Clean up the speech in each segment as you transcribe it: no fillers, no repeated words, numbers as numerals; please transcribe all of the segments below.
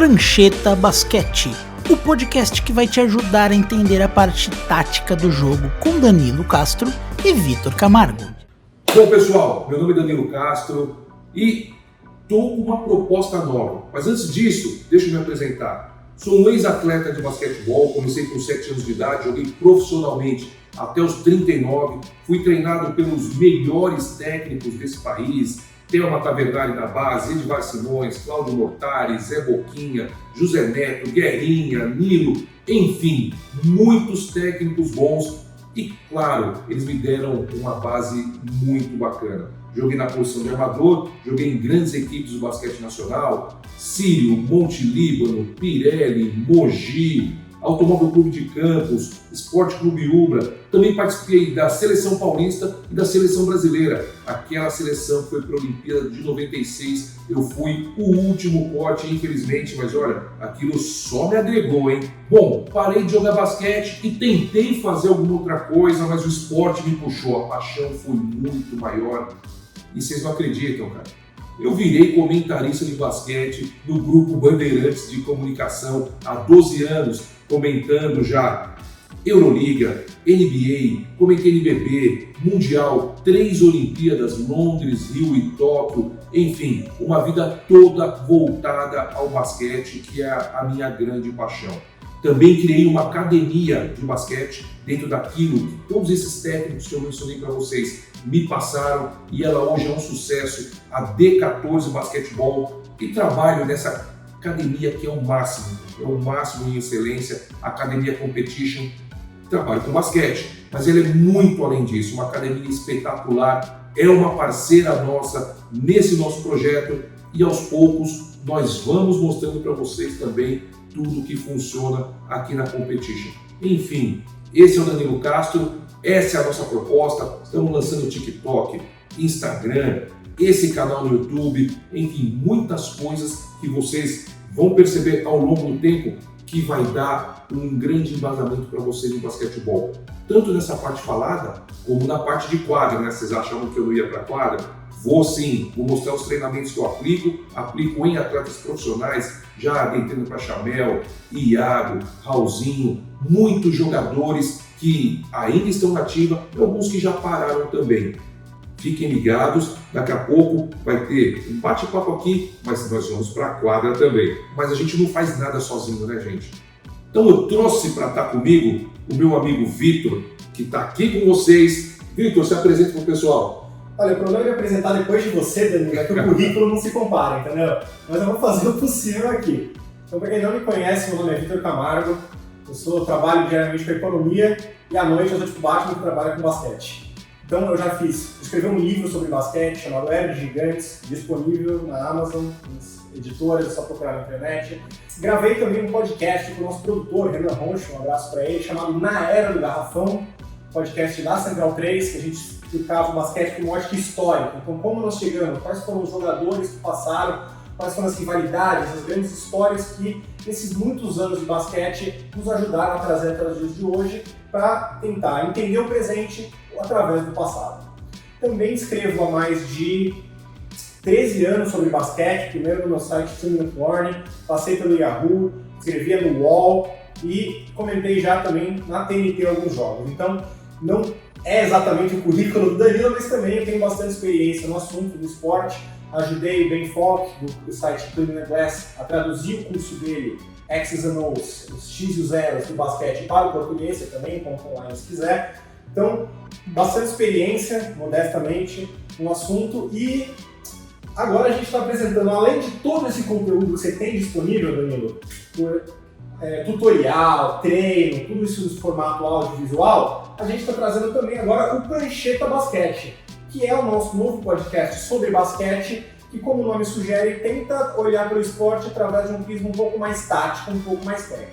Prancheta Basquete, o podcast que vai te ajudar a entender a parte tática do jogo com Danilo Castro e Vitor Camargo. Bom, pessoal, meu nome é Danilo Castro e estou com uma proposta nova. Mas antes disso, deixa eu me apresentar. Sou um ex-atleta de basquetebol, comecei com 7 anos de idade, joguei profissionalmente até os 39, fui treinado pelos melhores técnicos desse país, Thelma Tavernari na base, Edivar Simões, Cláudio Mortari, Zé Boquinha, José Neto, Guerrinha, Nilo, enfim, muitos técnicos bons e, claro, eles me deram uma base muito bacana. Joguei na posição de armador, joguei em grandes equipes do basquete nacional, Sírio, Monte Líbano, Pirelli, Mogi, Automóvel Clube de Campos, Esporte Clube Ubra. Também participei da Seleção Paulista e da Seleção Brasileira. Aquela seleção foi para a Olimpíada de 96. Eu fui o último corte, infelizmente, mas olha, aquilo só me agregou, hein? Bom, parei de jogar basquete e tentei fazer alguma outra coisa, mas o esporte me puxou. A paixão foi muito maior. E vocês não acreditam, cara. Eu virei comentarista de basquete no Grupo Bandeirantes de Comunicação há 12 anos, comentando já Euroliga, NBA, comentei NBB, Mundial, 3 Olimpíadas, Londres, Rio e Tóquio, enfim, uma vida toda voltada ao basquete, que é a minha grande paixão. Também criei uma academia de basquete dentro daquilo que todos esses técnicos que eu mencionei para vocês me passaram, e ela hoje é um sucesso, a D14 Basquetebol, e trabalho nessa academia que é o máximo em excelência, a Academia Competition. Trabalho com basquete, mas ela é muito além disso, uma academia espetacular, é uma parceira nossa nesse nosso projeto e aos poucos nós vamos mostrando para vocês também tudo que funciona aqui na Competition. Enfim, esse é o Danilo Castro, essa é a nossa proposta, estamos lançando TikTok, Instagram, esse canal no YouTube, enfim, muitas coisas que vocês vão perceber ao longo do tempo que vai dar um grande embasamento para vocês no basquetebol. Tanto nessa parte falada, como na parte de quadra, né? Vocês achavam que eu não ia para quadra? Vou sim, vou mostrar os treinamentos que eu aplico em atletas profissionais, já adentrando para Chamel, Iago, Raulzinho, muitos jogadores que ainda estão na ativa e alguns que já pararam também. Fiquem ligados, daqui a pouco vai ter um bate-papo aqui, mas nós vamos para a quadra também. Mas a gente não faz nada sozinho, né, gente? Então eu trouxe para estar comigo o meu amigo Vitor, que está aqui com vocês. Vitor, se apresenta para o pessoal. Olha, o problema é me apresentar depois de você, Danilo, é que o currículo não se compara, entendeu? Mas eu vou fazer o possível aqui. Então, para quem não me conhece, meu nome é Vitor Camargo, trabalho diariamente com economia e à noite eu sou tipo Batman que trabalha com basquete. Então eu já escrevi um livro sobre basquete chamado Era de Gigantes, disponível na Amazon, nas editoras, é só procurar na internet. Gravei também um podcast com o nosso produtor, Renan Roncho, um abraço para ele, chamado Na Era do Garrafão, podcast da Central 3, que a gente explicava o basquete com ótica histórica. Então como nós chegamos, quais foram os jogadores que passaram, quais foram as rivalidades, as grandes histórias que nesses muitos anos de basquete nos ajudaram a trazer até os dias de hoje para tentar entender o presente através do passado. Também escrevo há mais de 13 anos sobre basquete, primeiro no meu site 2Minute Warning, passei pelo Yahoo, escrevia no UOL e comentei já também na TNT alguns jogos. Então, não é exatamente o currículo do Danilo, mas também eu tenho bastante experiência no assunto do esporte. Ajudei o Ben Falk, do site Clean Glass, a traduzir o curso dele, X's and O's, os X e os Zeros do basquete para o português, você também encontra online se quiser. Então, bastante experiência, modestamente, no assunto. E agora a gente está apresentando, além de todo esse conteúdo que você tem disponível, Danilo, tutorial, treino, tudo isso no formato audiovisual, a gente está trazendo também agora o Prancheta Basquete, que é o nosso novo podcast sobre basquete, que, como o nome sugere, tenta olhar para o esporte através de um prisma um pouco mais tático, um pouco mais técnico.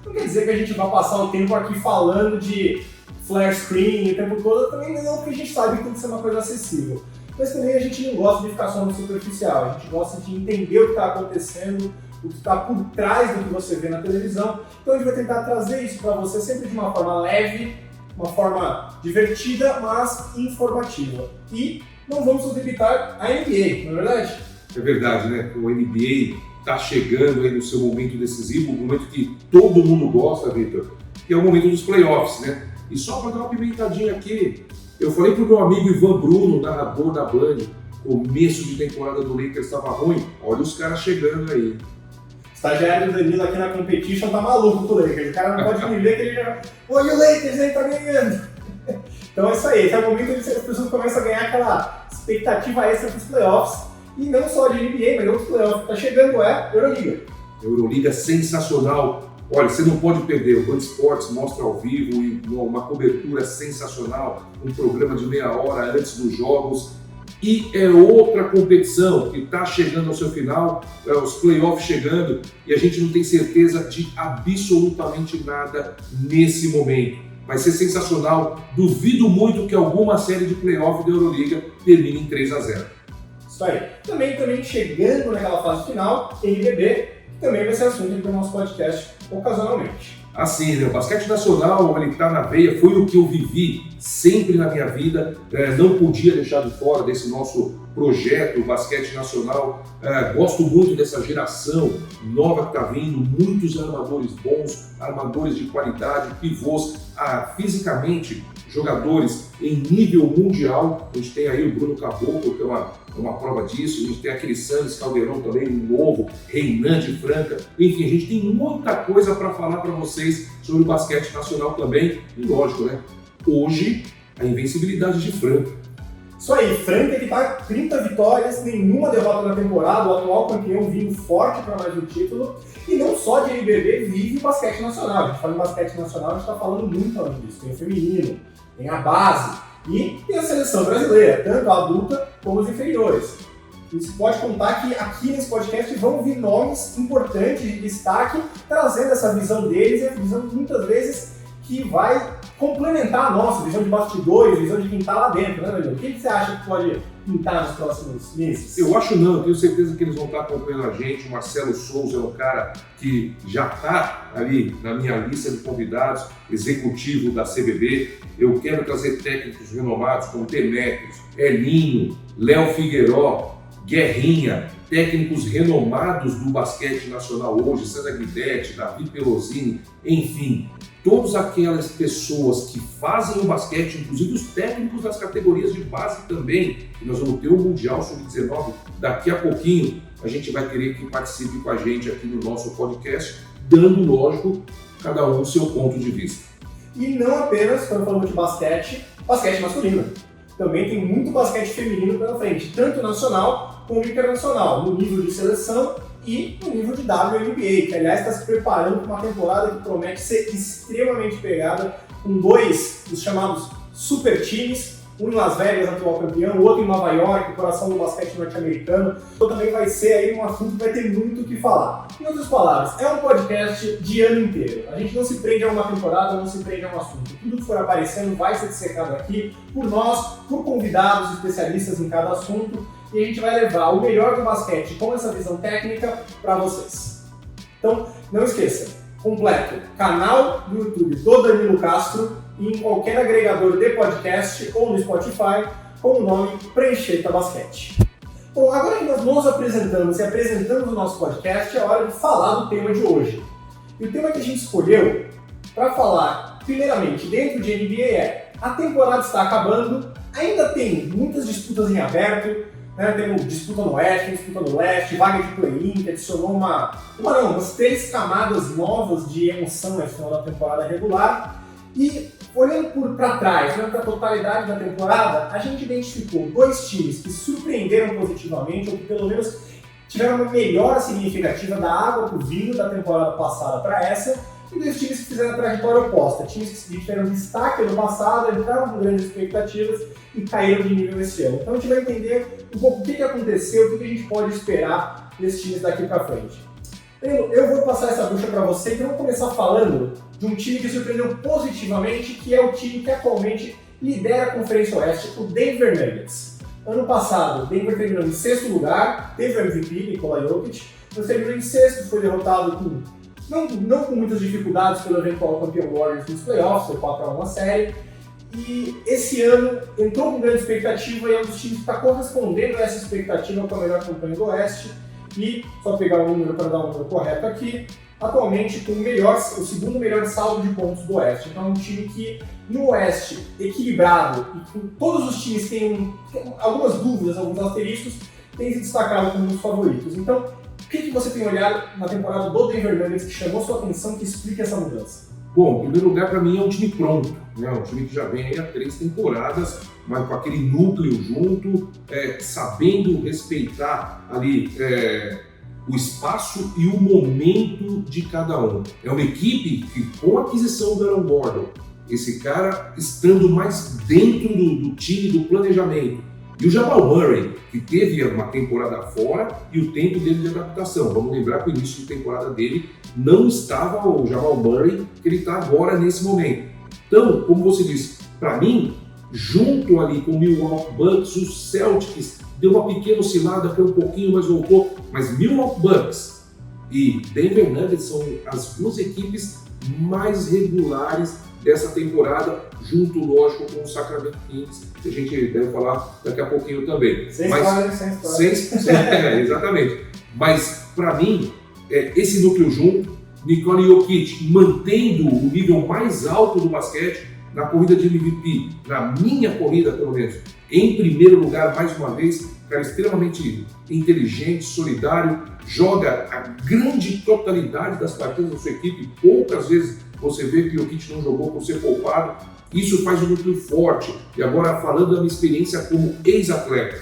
Não quer dizer que a gente vai passar o tempo aqui falando de flare screen o tempo todo, também não, porque a gente sabe que tem que ser uma coisa acessível. Mas também a gente não gosta de ficar só no superficial, a gente gosta de entender o que está acontecendo, o que está por trás do que você vê na televisão. Então a gente vai tentar trazer isso para você sempre de uma forma leve, uma forma divertida, mas informativa. E não vamos nos limitar à NBA, não é verdade? É verdade, né? O NBA está chegando aí no seu momento decisivo, um momento que todo mundo gosta, Vitor, que é o momento dos playoffs, né? E só para dar uma pimentadinha aqui, eu falei pro meu amigo Ivan Bruno, narrador da Band, começo de temporada do Lakers estava ruim, olha os caras chegando aí. O estagiário do Danilo aqui na competition tá maluco com o Lakers, o cara não pode me ver que ele já... Oi, o Lakers aí tá ganhando! Então é isso aí, esse é o momento em que as pessoas começam a ganhar aquela expectativa extra para os playoffs, e não só de NBA, mas outros playoffs. Tá chegando Euroliga. Euroliga sensacional. Olha, você não pode perder, o Band Esportes mostra ao vivo e uma cobertura sensacional, um programa de meia hora antes dos jogos, e é outra competição que está chegando ao seu final, os playoffs chegando, e a gente não tem certeza de absolutamente nada nesse momento. Vai ser sensacional, duvido muito que alguma série de playoff da Euroliga termine em 3-0. Isso aí. Também chegando naquela fase final, NBB, que também vai ser assunto do nosso podcast ocasionalmente. Assim, né? O basquete nacional, ele está na veia, foi o que eu vivi sempre na minha vida, não podia deixar de fora desse nosso projeto, o basquete nacional. Gosto muito dessa geração nova que está vindo, muitos armadores bons, armadores de qualidade, pivôs, fisicamente, jogadores em nível mundial. A gente tem aí o Bruno Caboclo, que é uma prova disso, a gente tem aquele Santos Caldeirão também, novo, reinante Franca. Enfim, a gente tem muita coisa para falar para vocês sobre o basquete nacional também. E lógico, né? Hoje, a invencibilidade de Franca. Isso aí, Franca que tá 30 vitórias, nenhuma derrota na temporada, o atual campeão vindo forte para mais um título. E não só de NBB vive o basquete nacional. A gente fala em basquete nacional, a gente está falando muito além disso. Tem o feminino, tem a base e tem a seleção brasileira, tanto a adulta como os inferiores. E você pode contar que aqui nesse podcast vão vir nomes importantes de destaque, trazendo essa visão deles e a visão muitas vezes que vai complementar a nossa visão de bastidores, visão de quem está lá dentro, né, Danilo? O que você acha que pode pintar nos próximos meses? Eu acho não, eu tenho certeza que eles vão estar acompanhando a gente. O Marcelo Souza é um cara que já está ali na minha lista de convidados, executivo da CBB. Eu quero trazer técnicos renomados como Demetrios, Elinho, Léo Figueiró, Guerrinha, técnicos renomados do basquete nacional hoje, Sandra Guidetti, Davi Pelosini, enfim, todas aquelas pessoas que fazem o basquete, inclusive os técnicos das categorias de base também, que nós vamos ter o Mundial Sub-19 daqui a pouquinho, a gente vai querer que participe com a gente aqui no nosso podcast, dando, lógico, cada um o seu ponto de vista. E não apenas, quando falamos de basquete masculino. Também tem muito basquete feminino pela frente, tanto nacional como internacional, no nível de seleção e no nível de WNBA, que aliás está se preparando para uma temporada que promete ser extremamente pegada, com dois dos chamados super times, um em Las Vegas, atual campeão, o outro em Nova York, o coração do basquete norte-americano. Então também vai ser aí um assunto que vai ter muito o que falar. Em outras palavras, é um podcast de ano inteiro. A gente não se prende a uma temporada, não se prende a um assunto. Tudo que for aparecendo vai ser dissecado aqui por nós, por convidados especialistas em cada assunto, e a gente vai levar o melhor do basquete com essa visão técnica para vocês. Então, não esqueça, completo, canal do YouTube do Danilo Castro, e em qualquer agregador de podcast ou no Spotify com o nome Prancheta Basquete. Bom, agora que nós nos apresentamos e apresentamos o nosso podcast, é hora de falar do tema de hoje. E o tema que a gente escolheu para falar, primeiramente, dentro de NBA é: a temporada está acabando, ainda tem muitas disputas em aberto, né? Temos disputa no Oeste, disputa no Leste, vaga de play-in, que adicionou umas 3 camadas novas de emoção no final da temporada regular. E olhando para trás, olhando para a totalidade da temporada, a gente identificou 2 times que surpreenderam positivamente, ou que pelo menos tiveram uma melhora significativa da água para o vinho da temporada passada para essa, e 2 times que fizeram a trajetória oposta, times que tiveram destaque no passado, entraram com grandes expectativas e caíram de nível esse ano. Então a gente vai entender um pouco o que aconteceu, o que a gente pode esperar desses times daqui para frente. Eu vou passar essa bucha para você, então vamos começar falando de um time que surpreendeu positivamente, que é o time que atualmente lidera a Conferência Oeste, o Denver Nuggets. Ano passado, o Denver terminou em 6º lugar, teve o MVP, Nikola Jokic, mas terminou em 6º, foi derrotado não com muitas dificuldades pelo eventual campeão Warriors nos playoffs, foi 4-1 a série. E esse ano entrou com grande expectativa e é um dos times que está correspondendo a essa expectativa com a melhor campanha do Oeste. E só pegar o número para dar o número correto aqui, atualmente com o segundo melhor saldo de pontos do Oeste. Então é um time que no Oeste, equilibrado, e com todos os times têm algumas dúvidas, alguns asteriscos, tem se destacado como um dos favoritos. Então, o que você tem olhado na temporada do Denver Nuggets que chamou sua atenção, que explica essa mudança? Bom, em primeiro lugar, para mim é um time pronto, né? Um time que já vem aí há 3 temporadas, mas com aquele núcleo junto, sabendo respeitar ali o espaço e o momento de cada um. É uma equipe que, com a aquisição do Aaron Gordon, esse cara estando mais dentro do time, do planejamento, e o Jamal Murray, que teve uma temporada fora e o tempo dele de adaptação. Vamos lembrar que o início de temporada dele não estava o Jamal Murray que ele está agora nesse momento. Então, como você disse, para mim, junto ali com o Milwaukee Bucks, o Celtics deu uma pequena oscilada, foi um pouquinho, mas voltou. Mas Milwaukee Bucks e Denver Nuggets são as 2 equipes mais regulares dessa temporada, junto, lógico, com o Sacramento Kings, que a gente deve falar daqui a pouquinho também. Sem história. Exatamente. Mas, para mim, esse núcleo junto, Nikola Jokic mantendo o nível mais alto do basquete, na corrida de MVP, na minha corrida, pelo menos, em primeiro lugar, mais uma vez, cara extremamente inteligente, solidário, joga a grande totalidade das partidas da sua equipe, poucas vezes você vê que o Jokic não jogou por ser poupado, isso faz um núcleo forte. E agora, falando da minha experiência como ex-atleta,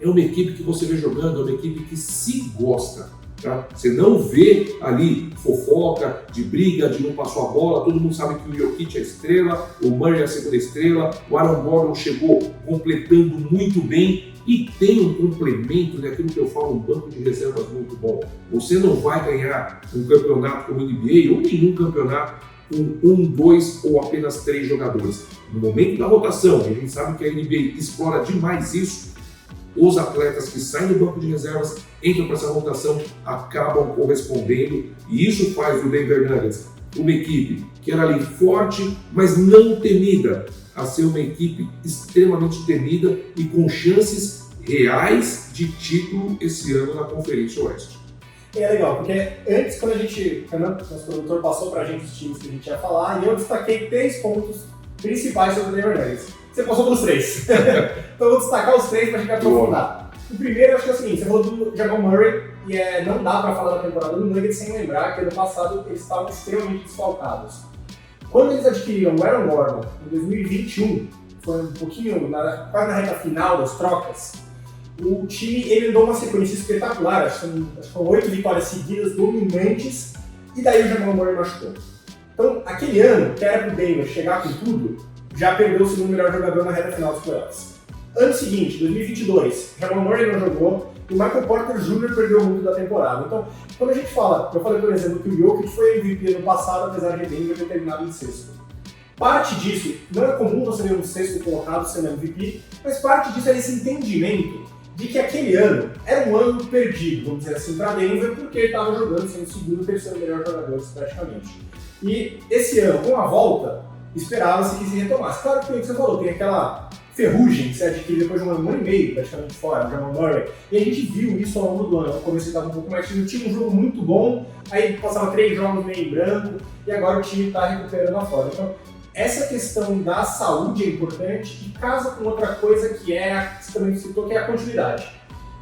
é uma equipe que você vê jogando, é uma equipe que se gosta. Tá? Você não vê ali fofoca, de briga, de não passou a bola, todo mundo sabe que o Jokic é a estrela, o Murray é a segunda estrela, o Aaron Gordon chegou completando muito bem e tem um complemento daquilo que eu falo, um banco de reservas muito bom. Você não vai ganhar um campeonato como o NBA ou nenhum campeonato com 1, 2 ou apenas 3 jogadores. No momento da rotação, a gente sabe que a NBA explora demais isso, os atletas que saem do banco de reservas, entram para essa rotação, acabam correspondendo, e isso faz o Denver Nuggets uma equipe que era ali forte, mas não temida, a ser uma equipe extremamente temida e com chances reais de título esse ano na Conferência Oeste. É legal, porque antes, quando nosso produtor passou pra gente os times que a gente ia falar, e eu destaquei 3 pontos principais sobre o Denver Nuggets. Você passou pelos 3. Então eu vou destacar os 3 pra gente aprofundar. O primeiro, eu acho que é o seguinte, você falou do Jamal Murray, e não dá pra falar da temporada do Nuggets sem lembrar que ano passado eles estavam extremamente desfalcados. Quando eles adquiriram o Aaron Gordon em 2021, foi um pouquinho quase na reta final das trocas, o time ele andou uma sequência espetacular, acho que foram 8 vitórias seguidas, dominantes, e daí o Jamal Murray machucou. Então, aquele ano, que era pro Denver chegar com tudo, já perdeu o segundo melhor jogador na reta final dos playoffs. Ano seguinte, 2022, Jamal Murray não jogou e o Michael Porter Jr. perdeu muito da temporada. Então, quando a gente fala, eu falei, por exemplo, que o Jokic foi MVP ano passado, apesar de Denver ter terminado em 6º. Parte disso, não é comum você ver um 6º colocado sendo MVP, mas parte disso é esse entendimento de que aquele ano era um ano perdido, vamos dizer assim, para Denver, porque ele estava jogando sendo o segundo e terceiro melhor jogadores praticamente. E esse ano, com a volta, esperava-se que se retomasse. Claro que o que você falou, tem aquela ferrugem que você adquire depois de um ano e meio praticamente fora, o Jamal Murray, e a gente viu isso ao longo do ano. No começo ele estava um pouco mais tímido, tinha um jogo muito bom, aí passava 3 jogos meio em branco, e agora o time está recuperando a fora. Então, essa questão da saúde é importante e casa com outra coisa que você também citou, que é a continuidade.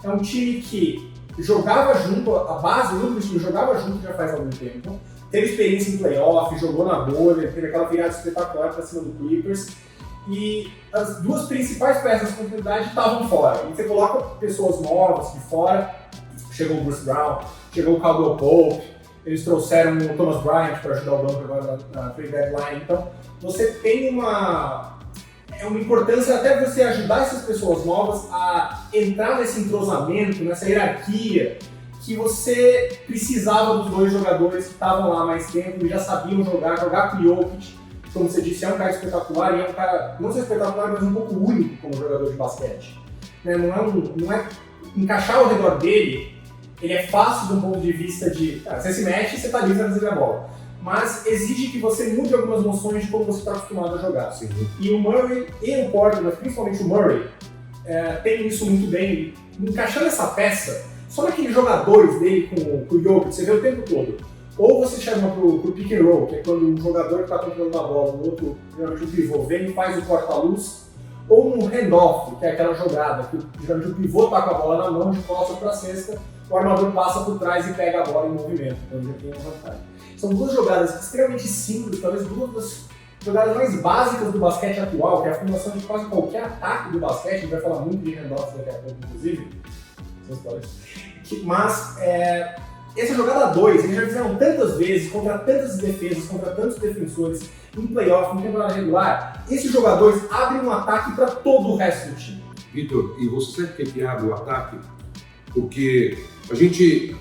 É um time que jogava junto, a base do time jogava junto já faz algum tempo, teve experiência em playoff, jogou na bolha, teve aquela virada espetacular para cima do Clippers, e as 2 principais peças de continuidade estavam fora. E você coloca pessoas novas de fora, chegou o Bruce Brown, chegou o Caldwell Pope, eles trouxeram o Thomas Bryant para ajudar o banco agora na trade deadline. Então, você tem uma importância até você ajudar essas pessoas novas a entrar nesse entrosamento, nessa hierarquia, que você precisava dos 2 jogadores que estavam lá há mais tempo e já sabiam jogar com o Jokic, como você disse, é um cara espetacular e é um cara, não só espetacular, mas um pouco único como jogador de basquete. Não é encaixar ao redor dele, ele é fácil de um ponto de vista de, você se mexe e você está livre para receber a bola. Mas exige que você mude algumas noções de como você está acostumado a jogar. Sim. E o Murray e o Porter, mas principalmente o Murray, tem isso muito bem. Encaixando essa peça, só naqueles jogadores dele com o Jokic, você vê o tempo todo. Ou você chama pro pick and roll, que é quando um jogador que está controlando a bola, o outro, geralmente o pivô, vem e faz o corta-luz. Ou no handoff, que é aquela jogada que geralmente o pivô está com a bola na mão, de costas para a cesta, o armador passa por trás e pega a bola em movimento, então já tem uma vantagem. São duas jogadas extremamente simples, talvez duas das jogadas mais básicas do basquete atual, que é a fundação de quase qualquer ataque do basquete. A gente vai falar muito de handoff daqui a pouco, inclusive. Mas essa jogada 2, eles já fizeram tantas vezes, contra tantas defesas, contra tantos defensores, em playoff, em temporada regular, esses jogadores abrem um ataque para todo o resto do time. Vitor, e você sabe por que abre o ataque? Porque a gente,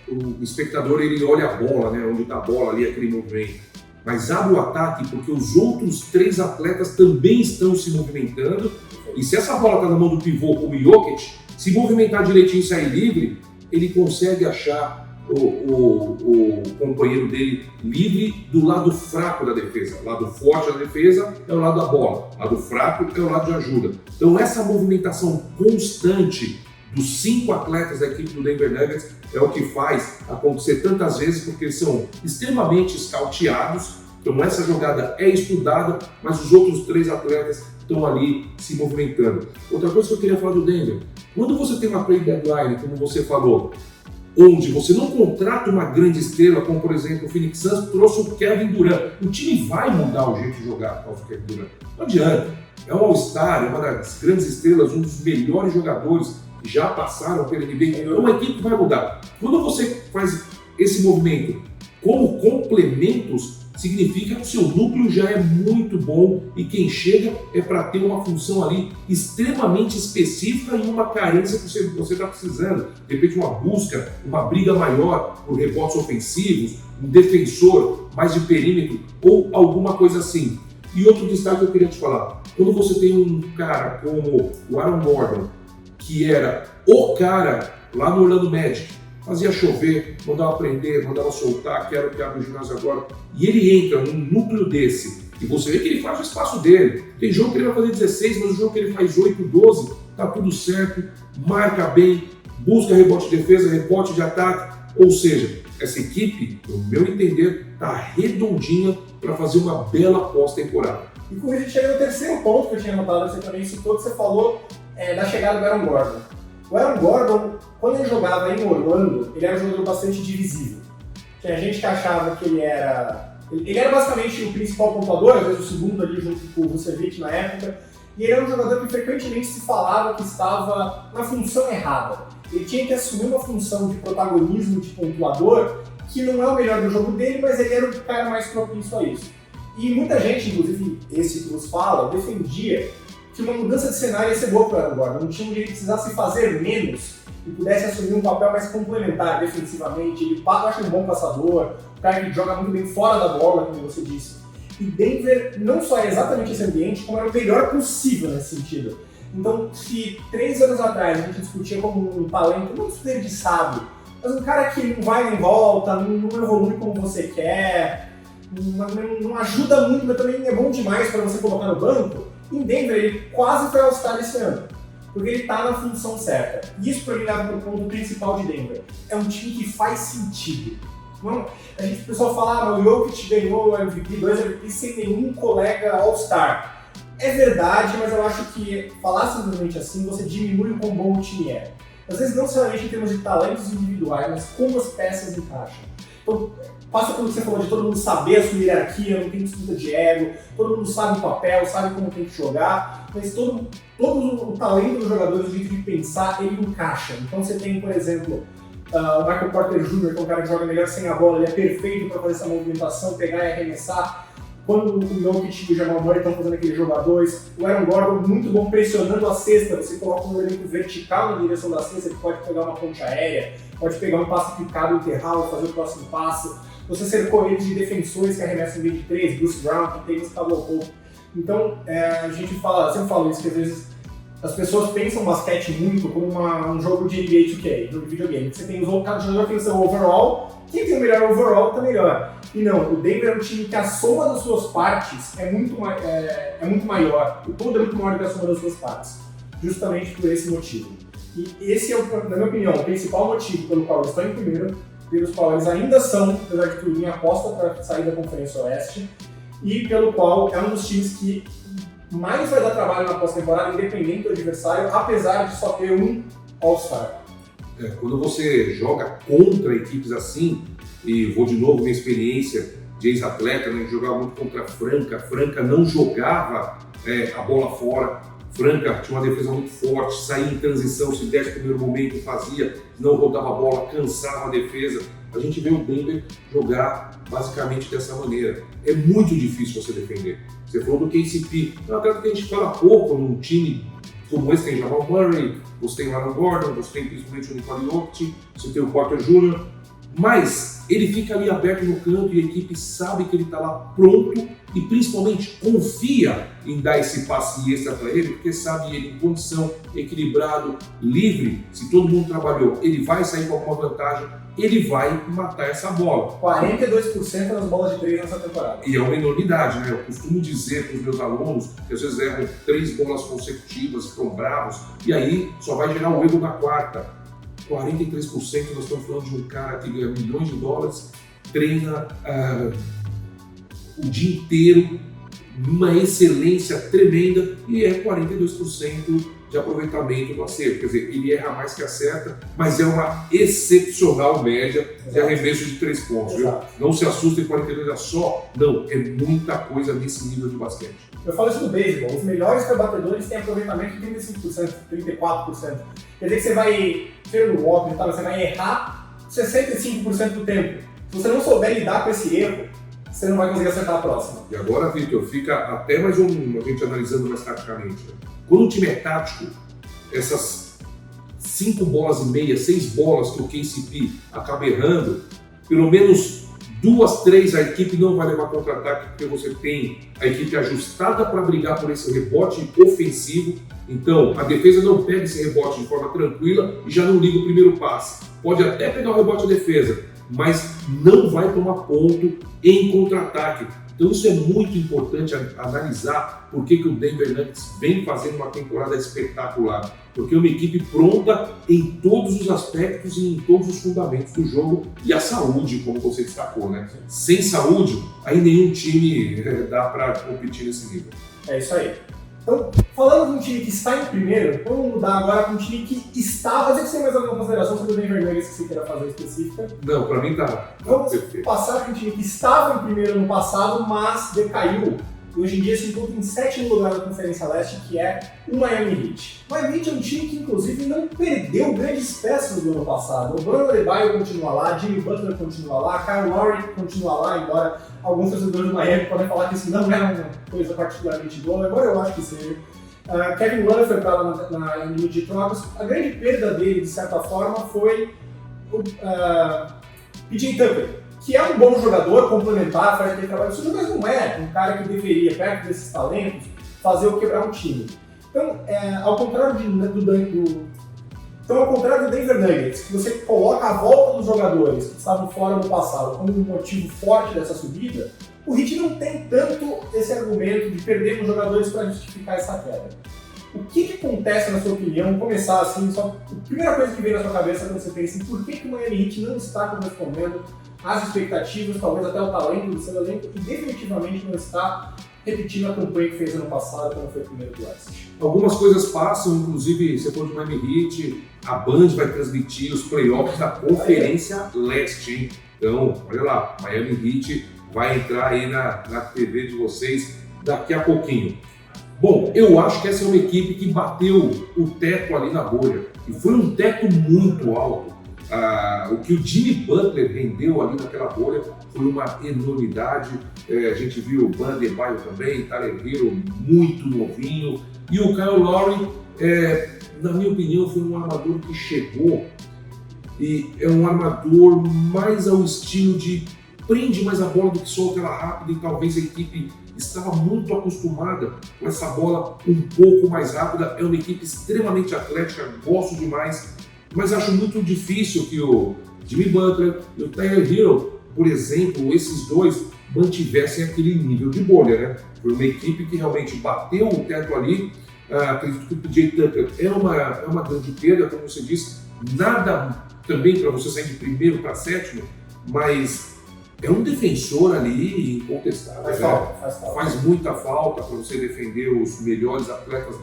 o espectador, ele olha a bola, né, onde está a bola ali, aquele movimento. Mas abre o ataque porque os outros 3 atletas também estão se movimentando. E se essa bola está na mão do pivô como o Jokic, se movimentar direitinho e sair livre, ele consegue achar o companheiro dele livre do lado fraco da defesa. O lado forte da defesa é o lado da bola, o lado fraco é o lado de ajuda. Então essa movimentação constante dos 5 atletas da equipe do Denver Nuggets é o que faz acontecer tantas vezes, porque eles são extremamente scouteados. Então essa jogada é estudada, mas os outros 3 atletas estão ali se movimentando. Outra coisa que eu queria falar do Denver, quando você tem uma trade deadline, como você falou, onde você não contrata uma grande estrela, como por exemplo o Phoenix Suns trouxe o Kevin Durant, o time vai mudar o jeito de jogar por causa do Kevin Durant. Não adianta. É um All-Star, é uma das grandes estrelas, um dos melhores jogadores que já passaram pela NBA. Então a equipe vai mudar. Quando você faz esse movimento como complementos, significa que o seu núcleo já é muito bom e quem chega é para ter uma função ali extremamente específica e uma carência que você está precisando. De repente uma busca, uma briga maior por rebotes ofensivos, um defensor mais de perímetro ou alguma coisa assim. E outro destaque que eu queria te falar, quando você tem um cara como o Aaron Gordon, que era o cara lá no Orlando Magic, fazia chover, mandava prender, mandava soltar, quero que abra o ginásio agora. E ele entra num núcleo desse, e você vê que ele faz o espaço dele. Tem jogo que ele vai fazer 16, mas o jogo que ele faz 8, 12, tá tudo certo, marca bem, busca rebote de defesa, rebote de ataque. Ou seja, essa equipe, no meu entender, tá redondinha para fazer uma bela pós-temporada. E como a gente chega no terceiro ponto que eu tinha notado, você também citou, que você falou da chegada do Aaron Gordon. O Aaron Gordon, quando ele jogava em Orlando, ele era um jogador bastante divisível. Tinha gente que achava que ele era basicamente o principal pontuador, às vezes o segundo ali junto com o Vucevic na época, e ele era um jogador que frequentemente se falava que estava na função errada. Ele tinha que assumir uma função de protagonismo, de pontuador, que não é o melhor do jogo dele, mas ele era o cara mais propício a isso. E muita gente, inclusive esse que nos fala, defendia que uma mudança de cenário ia ser boa para o Aaron Gordon, um time onde ele precisasse fazer menos e pudesse assumir um papel mais complementar defensivamente. Ele eu acho um bom passador, um cara que joga muito bem fora da bola, como você disse. E Denver não só é exatamente esse ambiente, como era o melhor possível nesse sentido. Então, se 3 anos atrás a gente discutia como um talento, não desperdiçado, mas um cara que não vai nem volta, não evolui como você quer, não ajuda muito, mas também é bom demais para você colocar no banco, em Denver ele quase foi All-Star esse ano, porque ele está na função certa. E isso para mim leva para o ponto principal de Denver. É um time que faz sentido. Não, o pessoal fala, o Jokic ganhou o MVP, 2 MVP sem nenhum colega All-Star. É verdade, mas eu acho que falar simplesmente assim, você diminui o quão bom o time é. Às vezes não necessariamente em termos de talentos individuais, mas como as peças encaixam. Então, passa pelo que você falou de todo mundo saber a sua hierarquia, não tem disputa de ego, todo mundo sabe o papel, sabe como tem que jogar, mas todo o talento dos jogadores, o jeito de pensar, ele encaixa. Então você tem, por exemplo, o Michael Porter Jr., que é um cara que joga melhor sem a bola, ele é perfeito para fazer essa movimentação, pegar e arremessar. Quando o Jokic e o Jamal Murray estão fazendo aquele jogo a 2, o Aaron Gordon muito bom pressionando a cesta, você coloca um elemento vertical na direção da cesta, ele pode pegar uma ponte aérea, pode pegar um passe picado, enterrar ou fazer o próximo passe. Você cercou ele de defensores que arremessam em 23, Bruce Brown, que tem esse Caldwell. Então, a gente fala, sempre falo isso, que às vezes as pessoas pensam basquete muito como um jogo de NBA 2K, jogo de videogame. Você tem cada jogador tem o seu overall, quem tem o melhor overall tá melhor. E não, o Denver é um time que a soma das suas partes é muito maior. O todo é muito maior do que a soma das suas partes, justamente por esse motivo. E esse é, na minha opinião, o principal motivo pelo qual eles estão em primeiro, pelos qual eles ainda são, apesar de tudo, em aposta para sair da Conferência Oeste, e pelo qual é um dos times que mais vai dar trabalho na pós-temporada, independente do adversário, apesar de só ter um All-Star. Quando você joga contra equipes assim, e vou de novo minha experiência de ex-atleta, né, jogava muito contra a Franca não jogava a bola fora, Franca tinha uma defesa muito forte, saía em transição, se desse no primeiro momento fazia, não rodava a bola, cansava a defesa. A gente vê o Denver jogar basicamente dessa maneira. É muito difícil você defender. Você falou do KCP, é um atleta que a gente fala pouco num time como esse, tem Jamal Murray, você tem o Aaron Gordon, você tem principalmente o Nicole Jokic, você tem o Porter Jr., mas ele fica ali aberto no canto e a equipe sabe que ele está lá pronto e principalmente confia em dar esse passe extra para ele, porque sabe ele em condição, equilibrado, livre, se todo mundo trabalhou, ele vai sair com alguma vantagem, ele vai matar essa bola. 42% nas bolas de 3 nessa temporada. E é uma enormidade, né? Eu costumo dizer para os meus alunos que às vezes erram 3 bolas consecutivas, ficam bravos, e aí só vai gerar o erro na quarta. 43%, nós estamos falando de um cara que ganha milhões de dólares, treina o dia inteiro, numa excelência tremenda, e é 42% de aproveitamento do acerto. Quer dizer, ele erra mais que acerta, mas é uma excepcional média de arremesso de 3 pontos. Viu? Não se assustem, 42 é só. Não, é muita coisa nesse nível de basquete. Eu falo isso no beisebol, os melhores rebatedores têm aproveitamento de 35%, 34%. Quer dizer que você vai ter no walk, você vai errar 65% do tempo. Se você não souber lidar com esse erro, você não vai conseguir acertar a próxima. E agora, Vitor, fica até mais a gente analisando mais taticamente. Né? Quando o time é tático, essas 5 bolas e meia, 6 bolas que o KCP acaba errando, pelo menos 2, 3 a equipe não vai levar contra-ataque, porque você tem a equipe ajustada para brigar por esse rebote ofensivo. Então, a defesa não pega esse rebote de forma tranquila e já não liga o primeiro passe. Pode até pegar o rebote da defesa, mas não vai tomar ponto em contra-ataque. Então isso é muito importante analisar por que o Denver Nuggets vem fazendo uma temporada espetacular. Porque é uma equipe pronta em todos os aspectos e em todos os fundamentos do jogo, e a saúde, como você destacou, né? Sem saúde, aí nenhum time dá para competir nesse nível. É isso aí. Então, falando de um time que está em primeiro, vamos mudar agora para um time que está. Mas você tem mais alguma consideração sobre o Denver Nuggets que você queira fazer específica? Não, para mim tá vamos perfeito. Passar para um time que estava em primeiro no passado, mas decaiu. E hoje em dia se encontra em 7º lugar da Conferência Leste, que é o Miami Heat. O Miami Heat é um time que, inclusive, não perdeu grandes peças do ano passado. O Bam Adebayo continua lá, Jimmy Butler continua lá, Kyle Lowry continua lá, embora alguns torcedores do Miami podem falar que isso não é uma coisa particularmente boa, agora eu acho que seja. Kevin Love foi para lá na linha de trocas. A grande perda dele, de certa forma, foi o PJ Tucker, que é um bom jogador, complementar, faz aquele trabalho sujo, mas não é um cara que deveria, perto desses talentos, fazer o quebrar um time. Então, ao contrário do Denver Nuggets, que você coloca a volta dos jogadores que estavam fora no passado como um motivo forte dessa subida, o Heat não tem tanto esse argumento de perder os jogadores para justificar essa queda. O que acontece, na sua opinião, começar assim, só a primeira coisa que vem na sua cabeça quando você pensa em por que o Miami Heat não está correspondendo às expectativas, talvez até o talento do seu elenco, e definitivamente não está repetindo a campanha que fez ano passado, quando foi o primeiro do West. Algumas coisas passam, inclusive, você falou de Miami Heat, a Band vai transmitir os playoffs da Conferência Leste, hein? Então, olha lá, Miami Heat vai entrar aí na TV de vocês daqui a pouquinho. Bom, eu acho que essa é uma equipe que bateu o teto ali na bolha, e foi um teto muito alto. O que o Jimmy Butler rendeu ali naquela bolha foi uma enormidade. A gente viu o Bam Adebayo também, Tyler Hero muito novinho, e o Kyle Lowry, na minha opinião, foi um armador que chegou e é um armador mais ao estilo de prende mais a bola do que solta ela rápida, e talvez a equipe estava muito acostumada com essa bola um pouco mais rápida. É uma equipe extremamente atlética, gosto demais, mas acho muito difícil que o Jimmy Butler e o Tyler Hero, por exemplo, esses dois mantivessem aquele nível de bolha, né? Foi uma equipe que realmente bateu o teto ali, Acredito que o PJ Tucker é uma grande perda, como você disse, nada também para você sair de primeiro para sétimo, mas é um defensor ali incontestável. Faz muita falta para você defender os melhores atletas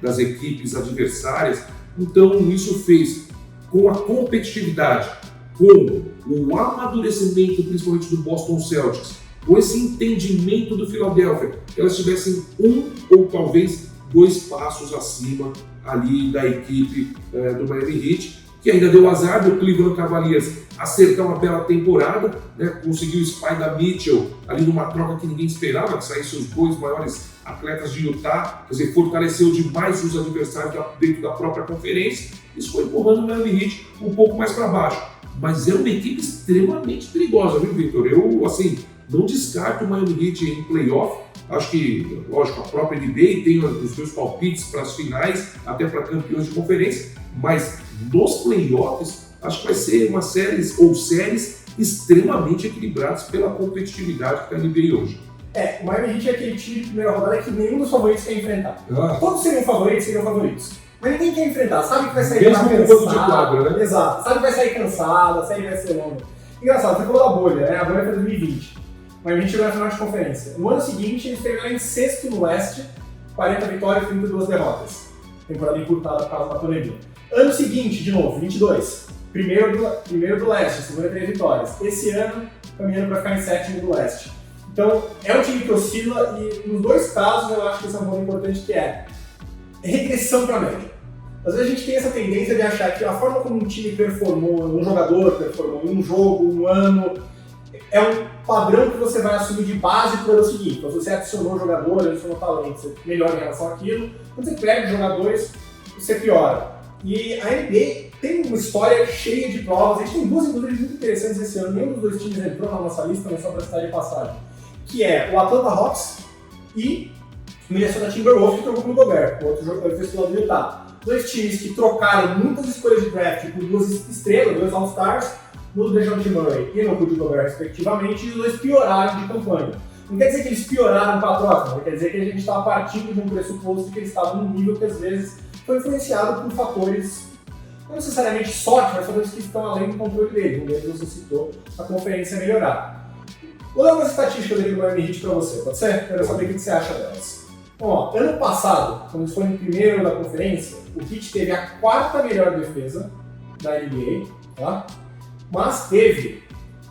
das equipes adversárias. Então isso fez, com a competitividade, com o amadurecimento principalmente do Boston Celtics, com esse entendimento do Philadelphia, que elas tivessem um ou talvez 2 passos acima ali da equipe do Miami Heat, que ainda deu azar do Cleveland Cavaliers acertar uma bela temporada, né? Conseguiu o Spider Mitchell ali numa troca que ninguém esperava, que saíssem os 2 maiores atletas de Utah, quer dizer, fortaleceu demais os adversários dentro da própria conferência. Isso foi empurrando o Miami Heat um pouco mais para baixo. Mas é uma equipe extremamente perigosa, viu, Victor? Eu, assim, não descarto o Miami Heat em playoff. Acho que, lógico, a própria NBA tem os seus palpites para as finais, até para campeões de conferência, mas nos playoffs, acho que vai ser uma séries extremamente equilibradas pela competitividade que está na NBA hoje. O Miami Heat é aquele time de primeira rodada que nenhum dos favoritos quer enfrentar. Todos seriam favoritos. Mas ninguém quer enfrentar, sabe que vai sair cansado. De quadra, né? Exato, sabe que vai sair cansado, a série vai ser longa. Engraçado, você falou da bolha, né? A bolha foi 2020. O Miami Heat chegou na final de conferência. No ano seguinte, eles terminaram em 6º no leste, 40 vitórias e 32 derrotas. Temporada encurtada por causa da pandemia. Ano seguinte, de novo, 22. Primeiro do leste, 53 vitórias. Esse ano, caminhando para ficar em 7º do leste. Então, é um time que oscila e, nos 2 casos, eu acho que esse é um ponto importante, que é regressão para a média. Às vezes a gente tem essa tendência de achar que a forma como um time performou, um jogador performou em um jogo, um ano, é um padrão que você vai assumir de base para o ano seguinte. Então, se você adicionou jogador, adicionou talento, você melhora em relação àquilo. Quando você perde jogadores, você piora. E a NBA tem uma história cheia de provas. A gente tem 2 inclusive muito interessantes esse ano. Nenhum dos 2 times entrou na nossa lista, mas só para citar de passagem. Que é o Atlanta Hawks e o Minnesota Timberwolves, que trocou com o Gobert, o outro jogador festival do Utah. 2 times que trocaram muitas escolhas de draft por 2 estrelas, 2 All-Stars, no DeJounte Murray e no Rudy Gobert, respectivamente, e os 2 pioraram de campanha. Não quer dizer que eles pioraram com a troca, não quer dizer que a gente estava partindo de um pressuposto que eles estavam num nível que às vezes foi influenciado por fatores, não necessariamente sorte, mas fatores que estão além do controle deles. Um deles você citou, a conferência melhorar. Vou dar umas estatísticas aqui do Miami Heat para você, pode ser? Quero saber o que você acha delas. Bom, ano passado, quando eles foram em primeiro da conferência, o Heat teve a 4ª melhor defesa da NBA, tá? Mas teve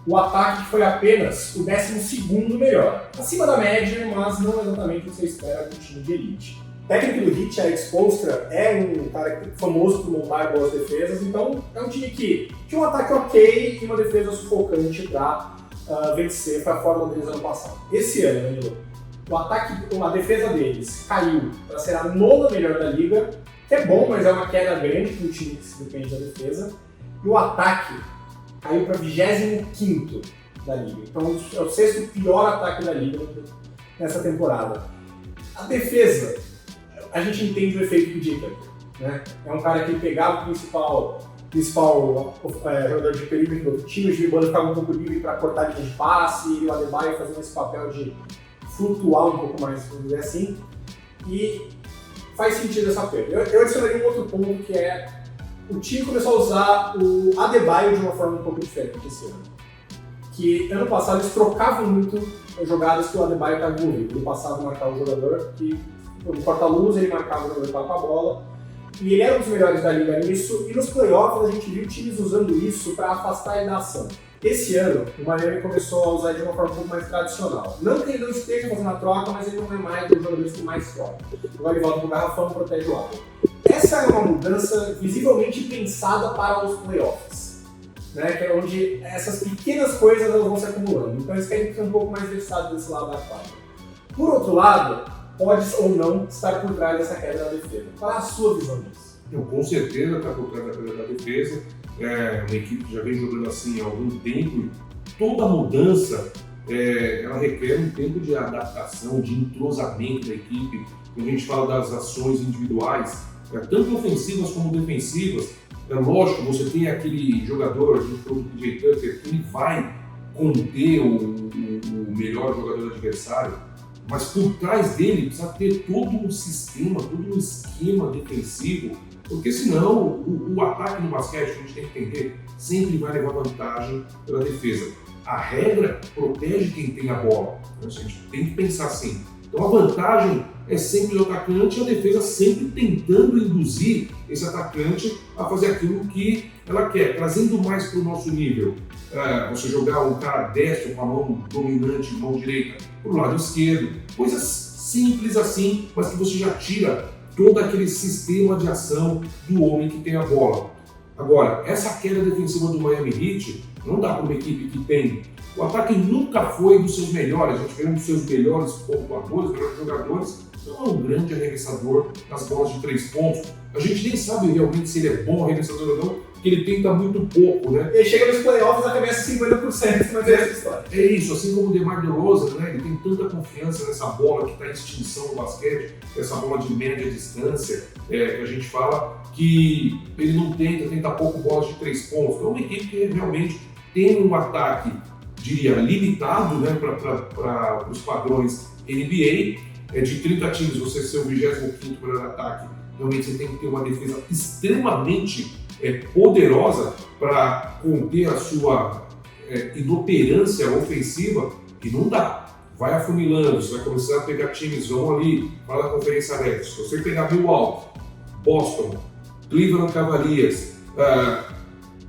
o ataque que foi apenas o 12º melhor. Acima da média, mas não exatamente o que você espera de um time de elite. O técnico do Heat, Erik Spoelstra, é um cara famoso por montar boas defesas, então é um time que tinha um ataque ok e uma defesa sufocante para vencer, foi a forma deles ano passado. Esse ano, Danilo, a defesa deles caiu para ser a 9ª melhor da liga, que é bom, mas é uma queda grande para um time que se depende da defesa, e o ataque caiu para 25º da liga. Então é o 6º pior ataque da liga nessa temporada. A defesa, a gente entende o efeito PJ Tucker, né? É um cara que pegava o principal jogador de perímetro do outro time, o Jimmy Butler ficava um pouco livre para cortar a linha de passe, e o Adebayo fazendo esse papel de flutuar um pouco mais, vamos dizer assim, e faz sentido essa perda. Eu adicionaria um outro ponto, que é o time começou a usar o Adebayo de uma forma um pouco diferente esse ano. Que ano passado eles trocavam muito as jogadas que o Adebayo estava envolvido. Ele passava a marcar o jogador, que no corta-luz ele marcava o jogador que estava com a bola, e ele era um dos melhores da liga nisso, e nos playoffs a gente viu times usando isso para afastar ele da ação. Esse ano, o Miami começou a usar de uma forma um pouco mais tradicional. Não que ele não esteja fazendo a troca, mas ele não é mais um dos jogadores que mais troca. Agora ele volta pro garrafão e protege o álbum. Essa é uma mudança visivelmente pensada para os playoffs, né? Que é onde essas pequenas coisas elas vão se acumulando. Então eles querem ser um pouco mais versados desse lado da quadra. Por outro lado, pode ou não estar por trás dessa queda da defesa. Qual é a sua visão disso? Com certeza está por trás da queda da defesa. É uma equipe que já vem jogando assim há algum tempo, e toda mudança ela requer um tempo de adaptação, de entrosamento da equipe. Quando a gente fala das ações individuais, tanto ofensivas como defensivas, é lógico, você tem aquele jogador, a gente falou do PJ Tucker, que ele vai conter o melhor jogador adversário, mas por trás dele precisa ter todo um sistema, todo um esquema defensivo, porque senão o ataque no basquete, a gente tem que entender, sempre vai levar vantagem pela defesa. A regra protege quem tem a bola, então, a gente tem que pensar assim. Então a vantagem é sempre do atacante e a defesa sempre tentando induzir esse atacante a fazer aquilo que ela quer, trazendo mais para o nosso nível. Você jogar um cara destro com a mão dominante, mão direita, para o lado esquerdo, coisas simples assim, mas que você já tira todo aquele sistema de ação do homem que tem a bola. Agora, essa queda defensiva do Miami Heat não dá para uma equipe que tem. O ataque nunca foi dos seus melhores, a gente vê um dos seus melhores pontuadores, melhores jogadores, não é um grande arremessador nas bolas de 3 pontos. A gente nem sabe realmente se ele é bom arremessador ou não, porque ele tenta muito pouco, né? Ele chega nos playoffs e arremessa 50%, mas é essa história. É isso, assim como o DeMar DeRozan, né? Ele tem tanta confiança nessa bola que está em extinção no basquete, essa bola de média distância, que a gente fala, que ele não tenta pouco bolas de 3 pontos. Então é uma equipe que realmente tem um ataque, diria, limitado, né, para os padrões NBA. De 30 times, você ser o 25º melhor ataque, realmente você tem que ter uma defesa extremamente poderosa para conter a sua inoperância ofensiva, e não dá. Vai afunilando, você vai começar a pegar times, vão ali, para a Conferência Leste. Se você pegar Milwaukee, Boston, Cleveland Cavaliers,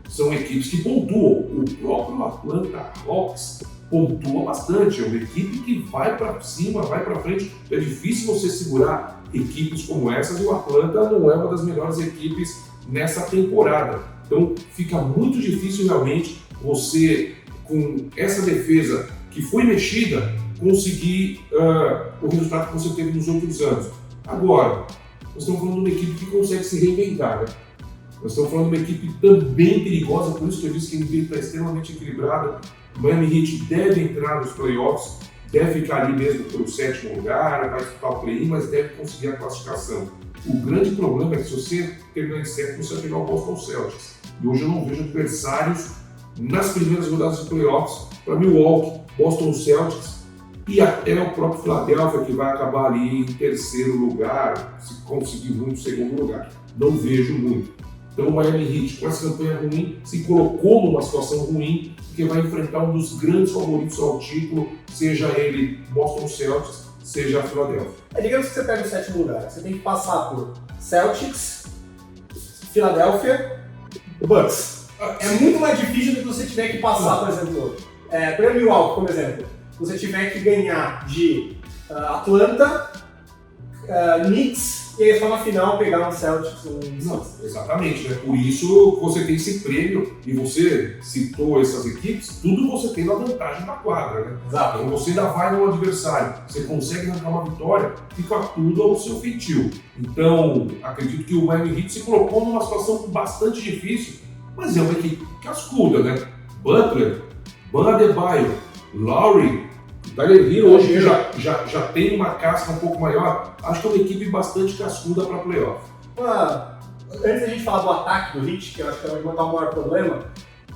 são equipes que pontuam. O próprio Atlanta Hawks pontua bastante, é uma equipe que vai para cima, vai para frente. É difícil você segurar equipes como essas, e o Atlanta não é uma das melhores equipes nessa temporada. Então fica muito difícil realmente você, com essa defesa que foi mexida, conseguir o resultado que você teve nos outros anos. Agora, nós estamos falando de uma equipe que consegue se reinventar, né? Nós estamos falando de uma equipe também perigosa, por isso que eu disse que a NBA está extremamente equilibrada. O Miami Heat deve entrar nos playoffs, deve ficar ali mesmo pelo 7º lugar, vai disputar o play-in, mas deve conseguir a classificação. O grande problema é que se você terminar em 7º, você vai pegar o Boston Celtics. E hoje eu não vejo adversários nas primeiras rodadas de playoffs para Milwaukee, Boston Celtics e até o próprio Philadelphia, que vai acabar ali em 3º lugar, se conseguir muito 2º lugar. Não vejo muito. Então o Miami Heat, com essa campanha ruim, se colocou numa situação ruim, porque vai enfrentar um dos grandes favoritos ao título, seja ele Boston Celtics, seja a Philadelphia. Digamos que você pega o 7º lugar, você tem que passar por Celtics, Philadelphia e Bucks. É muito mais difícil do que você tiver que passar, por exemplo, para Milwaukee, como exemplo, você tiver que ganhar de Atlanta, Knicks, e aí só na final pegar um Celtics. Não, exatamente, né? Por isso você tem esse prêmio, e você citou essas equipes, tudo você tem na vantagem da quadra, né? Exato. Então você ainda vai no adversário, você consegue arrancar uma vitória, fica tudo ao seu feitio. Então, acredito que o Miami Heat se colocou numa situação bastante difícil, mas é uma equipe cascuda, né? Butler, Bam Adebayo, Lowry, Tyler Hero hoje já tem uma casca um pouco maior. Acho que é uma equipe bastante cascuda para playoff. Antes da gente falar do ataque do Heat, que eu acho que é onde vai estar o maior problema,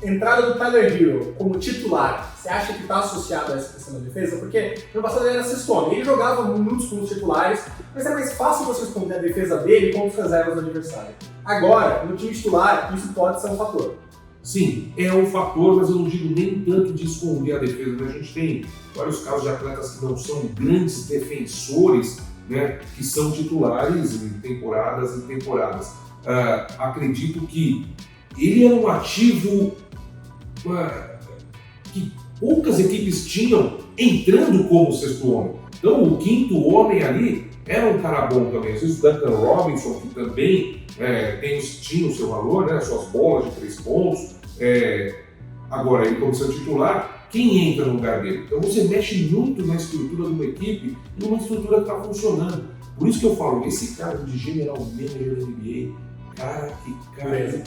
entrada do Tyler Hero como titular, você acha que está associado a essa questão da defesa? Porque no passado ele era cestone, ele jogava muitos com os titulares, mas é mais fácil você esconder a defesa dele com os reservas do adversário. Agora, no time titular, isso pode ser um fator. Sim, é um fator, mas eu não digo nem tanto de esconder a defesa, né? A gente tem vários casos de atletas que não são grandes defensores, né, que são titulares em temporadas e temporadas. Acredito que ele era um ativo que poucas equipes tinham entrando como sexto homem. Então o quinto homem ali era um cara bom também. Às vezes o Duncan Robinson, que também tinha o seu valor, né, suas bolas de 3 pontos. Agora, ele como seu titular, quem entra no lugar dele? Então você mexe muito na estrutura de uma equipe, numa estrutura que está funcionando. Por isso que eu falo, esse cara de general manager da NBA, cara, que cara...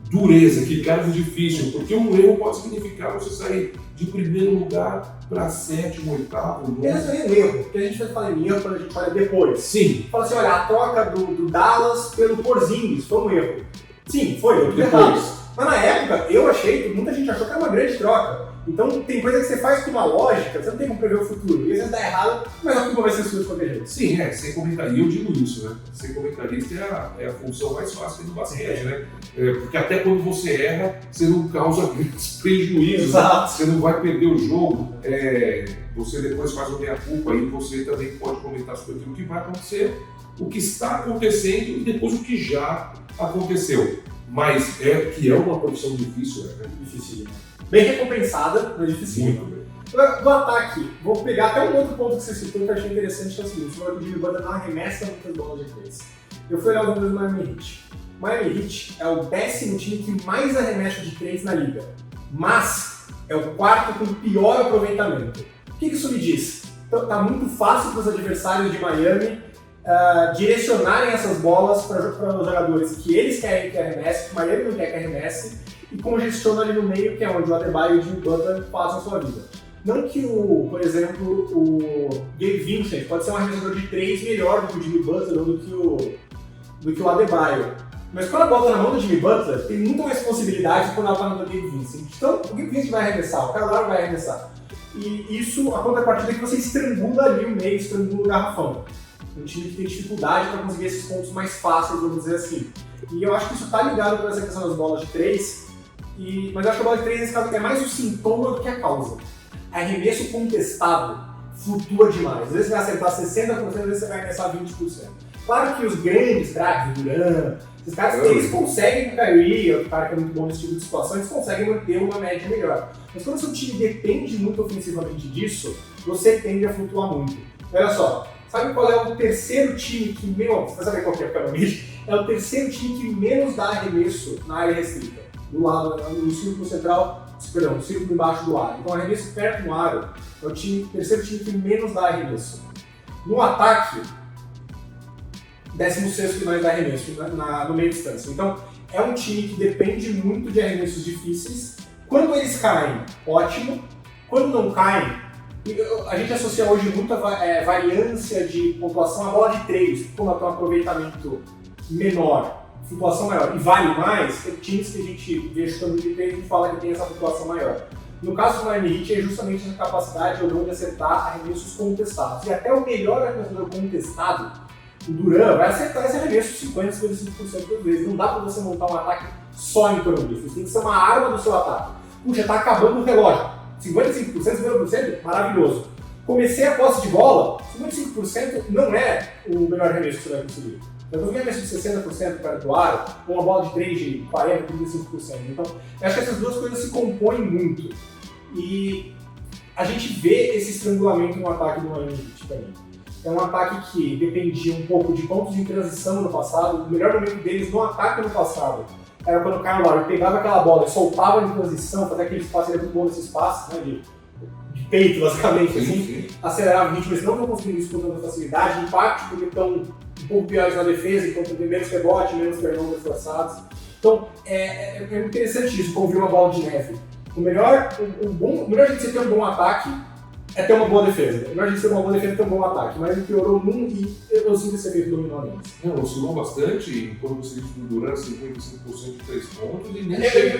Dureza, que cara difícil, porque um erro pode significar você sair de primeiro lugar para 7º, 8º, 9º. Esse é um erro, porque a gente vai falar em erro quando a gente olha depois. Sim. Fala assim, olha, a troca do Dallas pelo Porzingis foi um erro. Sim, foi, errado. Mas na época, eu achei, que muita gente achou que era uma grande troca. Então tem coisa que você faz com uma lógica, você não tem como prever o futuro. E às vezes dá errado, mas a culpa vai ser sua de qualquer jeito. Sim, ser comentarista, eu digo isso, né? Ser comentarista é a função mais fácil do basquete, né? Porque até quando você erra, você não causa grandes prejuízos. Exato. Você não vai perder o jogo. Você depois faz o meia-culpa e você também pode comentar sobre aquilo que vai acontecer, o que está acontecendo e depois o que já aconteceu. Mas que é uma profissão difícil, né? Difícil. Bem recompensada, mas difícil. Muito bem. Do ataque, vou pegar até um outro ponto que você citou que eu achei interessante, que é o seguinte: você falou que o Jimmy Butler não arremessa muitas bolas de três. Eu fui olhar os números do Miami Heat. Miami Heat é o 10º time que mais arremessa de três na liga, mas é o 4º com pior aproveitamento. O que isso me diz? Então, tá muito fácil para os adversários de Miami direcionarem essas bolas para os jogadores que eles querem que arremesse, que Miami não quer que arremesse, e congestiona ali no meio, que é onde o Adebayo e o Jimmy Butler fazem a sua vida. Não que, por exemplo, o Gabe Vincent pode ser um arremessador de 3 melhor do que o Jimmy Butler ou do que o Adebayo. Mas quando a bola está na mão do Jimmy Butler, tem muito mais possibilidade quando ela está na mão do Gabe Vincent. Então, o Gabe Vincent vai arremessar, o Kyle Lowry vai arremessar. E isso, a contrapartida é que você estrangula ali o meio, estrangula o garrafão. Um time que tem dificuldade para conseguir esses pontos mais fáceis, vamos dizer assim. E eu acho que isso está ligado com essa questão das bolas de 3, mas eu acho que a bola de 3 nesse caso é mais o sintoma do que a causa. Arremesso contestado flutua demais. Às vezes você vai acertar 60%, às vezes você vai arremessar 20%. Claro que os grandes craques, o Durant, esses caras, eles conseguem, o Kyrie, o cara que é muito bom nesse tipo de situação, eles conseguem manter uma média melhor. Mas quando o seu time depende muito ofensivamente disso, você tende a flutuar muito. Olha só, sabe qual é o terceiro time que menos... Você vai saber qual que é o Calamite? É o terceiro time que menos dá arremesso na área restrita. Do lado, no círculo central, no círculo embaixo do aro. Então, arremesso perto do aro é o terceiro time que menos dá arremesso. No ataque, 16º que mais dá arremesso no meio distância. Então, é um time que depende muito de arremessos difíceis. Quando eles caem, ótimo. Quando não caem, a gente associa hoje muito a variância de pontuação à bola de 3, como ela tem um aproveitamento menor, flutuação maior, e vale mais, tem times que a gente vê chutando de 3 e fala que tem essa flutuação maior. No caso do Miami Heat, é justamente essa capacidade ou não de acertar arremessos contestados. E até o melhor arremessador contestado, o Durant, vai acertar esse arremesso 50%, 55% das vezes. Não dá pra você montar um ataque só em torno disso. Isso tem que ser uma arma do seu ataque. Puxa, tá acabando o relógio. 55%, 50%, maravilhoso. Comecei a posse de bola, 55% não é o melhor arremesso que você vai conseguir. Eu consegui arremesso de 60% perto do aro, com uma bola de 3 de 40%, 35%. Então, eu acho que essas duas coisas se compõem muito. E a gente vê esse estrangulamento no ataque do Miami Heat também. É um ataque que dependia um pouco de pontos de transição no passado. O melhor momento deles no ataque no passado era quando o Kyle Lowry pegava aquela bola e soltava em transição, fazia aquele espaço, ele é muito bom nesse espaço, né, de peito, basicamente, assim, acelerava o ritmo. Eles não estão conseguindo isso com tanta facilidade, em parte porque estão um pouco piores na defesa, então tem menos rebote, menos turnovers forçados. Então, é interessante isso, como vir uma bola de neve. O melhor jeito de você ter um bom ataque é ter uma boa defesa. O melhor jeito de ter uma boa defesa é ter um bom ataque. Mas ele piorou num e eu sinto esse efeito dominante. Não, oscilou bastante, e quando você diz que o Durant 55% de 3 pontos, e nem chega.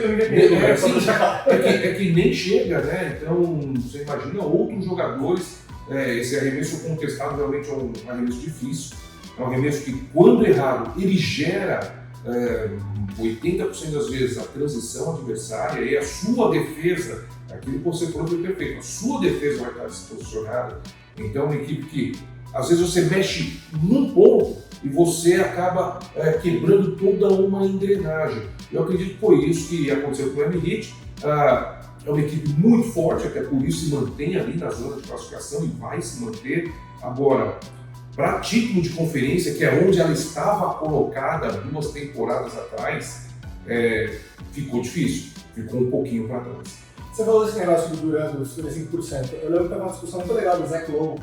É que nem chega, né? Então, você imagina outros jogadores, esse arremesso contestado realmente é um arremesso difícil. É um arremesso que, quando errado, ele gera 80% das vezes a transição adversária e a sua defesa, aquilo que você falou foi perfeito, a sua defesa vai estar desposicionada. Então, é uma equipe que, às vezes, você mexe num ponto e você acaba quebrando toda uma engrenagem. Eu acredito que foi isso que aconteceu com o Miami Heat. É uma equipe muito forte, até por isso se mantém ali na zona de classificação e vai se manter. Agora, para título de conferência, que é onde ela estava colocada 2 temporadas atrás, ficou difícil, ficou um pouquinho para trás. Você falou desse negócio do Durant, dos 55%. Eu lembro que teve uma discussão muito legal do Zach Lowe,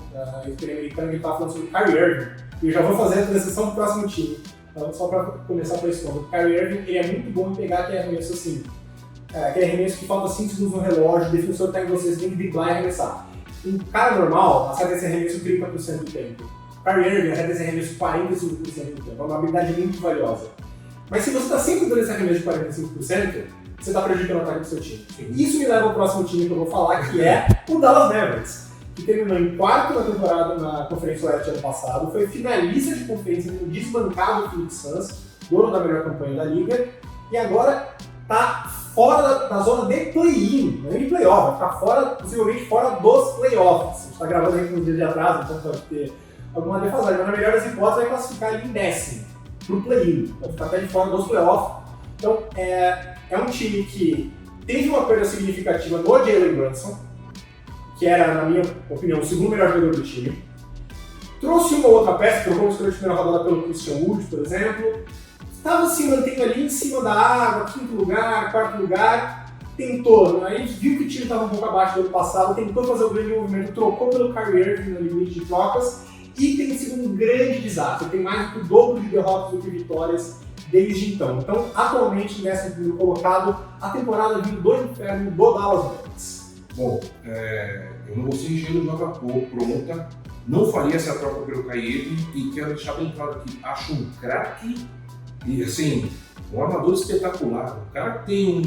americano, que estava falando sobre o Kyrie Irving, e eu já vou fazer a transição para o próximo time. Então, só para começar por esse ponto. O Kyrie Irving ele é muito bom em pegar aquele arremesso assim, aquele arremesso que falta 5 segundos no relógio, o defensor está em você, você tem que driblar e arremessar. Um cara normal acerta esse arremesso 30% do tempo. Kyrie Irving acerta esse arremesso 45% do tempo. É uma habilidade muito valiosa. Mas se você está sempre dando esse arremesso de 45%, você está prejudicando o ataque do seu time. Isso me leva ao próximo time que eu vou falar, que é o Dallas Mavericks, que terminou em quarto na temporada na Conferência Oeste ano passado, foi finalista de conferência no desbancado Phoenix Suns, dono da melhor campanha da liga, e agora está fora da zona de play-in, não é de playoff, está fora, possivelmente fora dos playoffs. A gente está gravando aí com um dia de atraso, então pode ter alguma defasagem, mas na melhor das hipóteses vai classificar ali em 10º para o play-in, vai ficar até de fora dos playoffs. Então é um time que teve uma perda significativa no Jalen Brunson, que era, na minha opinião, o segundo melhor jogador do time. Trouxe uma outra peça, trocou uma escolha de primeira rodada pelo Christian Wood, por exemplo. Estava se mantendo ali em cima da água, quinto lugar, quarto lugar. Tentou, aí viu que o time estava um pouco abaixo do ano passado, tentou fazer o grande movimento, trocou pelo Kyrie Irving no limite de trocas e tem sido um grande desastre. Tem mais do que o dobro de derrotas do que vitórias desde então. Então, atualmente, nessa primeiro colocado, a temporada vindo do inferno do Dallas Mavericks. Bom, eu não vou ser engenheiro pronta, não faria essa troca pelo Kyrie e quero deixar bem claro aqui, acho um craque e assim, um armador espetacular. O cara tem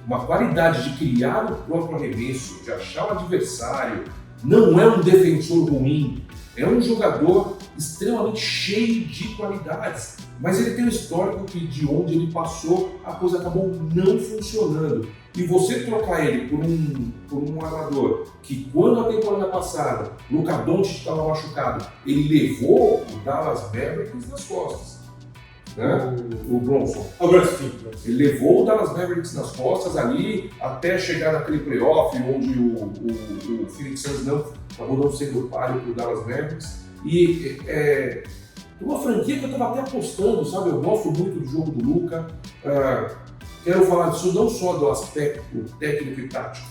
uma qualidade de criar o próprio arremesso, de achar o adversário, não é um defensor ruim, é um jogador extremamente cheio de qualidades, mas ele tem um histórico que de onde ele passou a coisa acabou não funcionando. E você trocar ele por um armador que, quando a temporada passada, Luka Doncic estava machucado, ele levou o Dallas Mavericks nas costas. Né? O Bronson. Ele levou o Dallas Mavericks nas costas ali até chegar naquele playoff onde o Phoenix Suns acabou não sendo páreo para o Dallas Mavericks. E uma franquia que eu estava até apostando, sabe? Eu gosto muito do jogo do Luka. Quero falar disso não só do aspecto técnico e tático.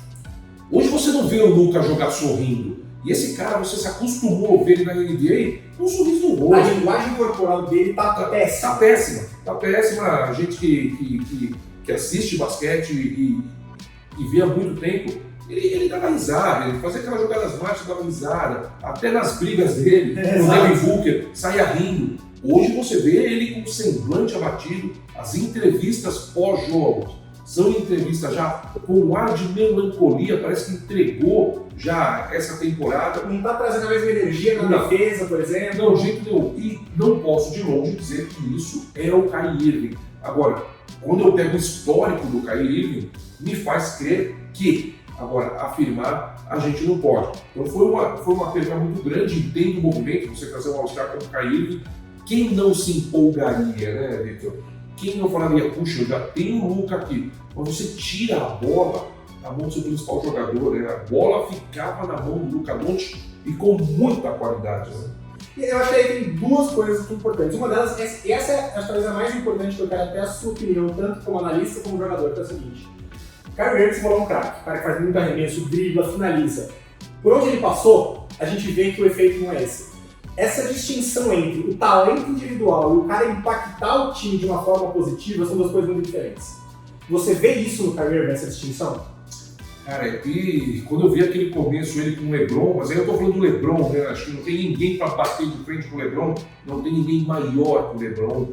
Hoje você não vê o Luka jogar sorrindo. E esse cara, você se acostumou a ver ele na NBA com um sorriso no rosto. A linguagem corporal dele tá péssima. Tá péssima. A gente que assiste basquete e vê há muito tempo, ele dava risada, ele fazia aquelas jogadas mágicas, dava risada. Até nas brigas dele, o Devin Booker saía rindo. Hoje você vê ele com o semblante abatido, as entrevistas pós-jogo são entrevistas já com um ar de melancolia, parece que entregou já essa temporada. Não está trazendo a mesma energia na defesa, por exemplo. Não, de jeito nenhum. E não posso de longe dizer que isso é o Kyrie Irving. Agora, quando eu pego o histórico do Kyrie Irving, me faz crer que, agora, afirmar, a gente não pode. Então foi uma perda muito grande, entendo o movimento, você trazer um All-Star como o Kyrie Irving. Quem não se empolgaria, né, Victor? Quem não falaria, puxa, eu já tenho o Luka aqui, mas você tira a bola da mão do seu principal jogador, né? A bola ficava na mão do Luka Doncic e com muita qualidade, né? E eu acho que aí tem duas coisas importantes. Uma delas, essa é talvez a mais importante, que eu quero até a sua opinião, tanto como analista como jogador, que é o seguinte. O Kyrie Irving falou um craque, o cara que faz muito arremesso, dribla, finaliza. Por onde ele passou, a gente vê que o efeito não é esse. Essa distinção entre o talento individual e o cara impactar o time de uma forma positiva são duas coisas muito diferentes. Você vê isso no Kyrie Irving, essa distinção? Cara, e quando eu vi aquele começo ele com o LeBron, mas aí eu tô falando do LeBron, né? Acho que não tem ninguém para bater de frente com o LeBron, não tem ninguém maior que o LeBron,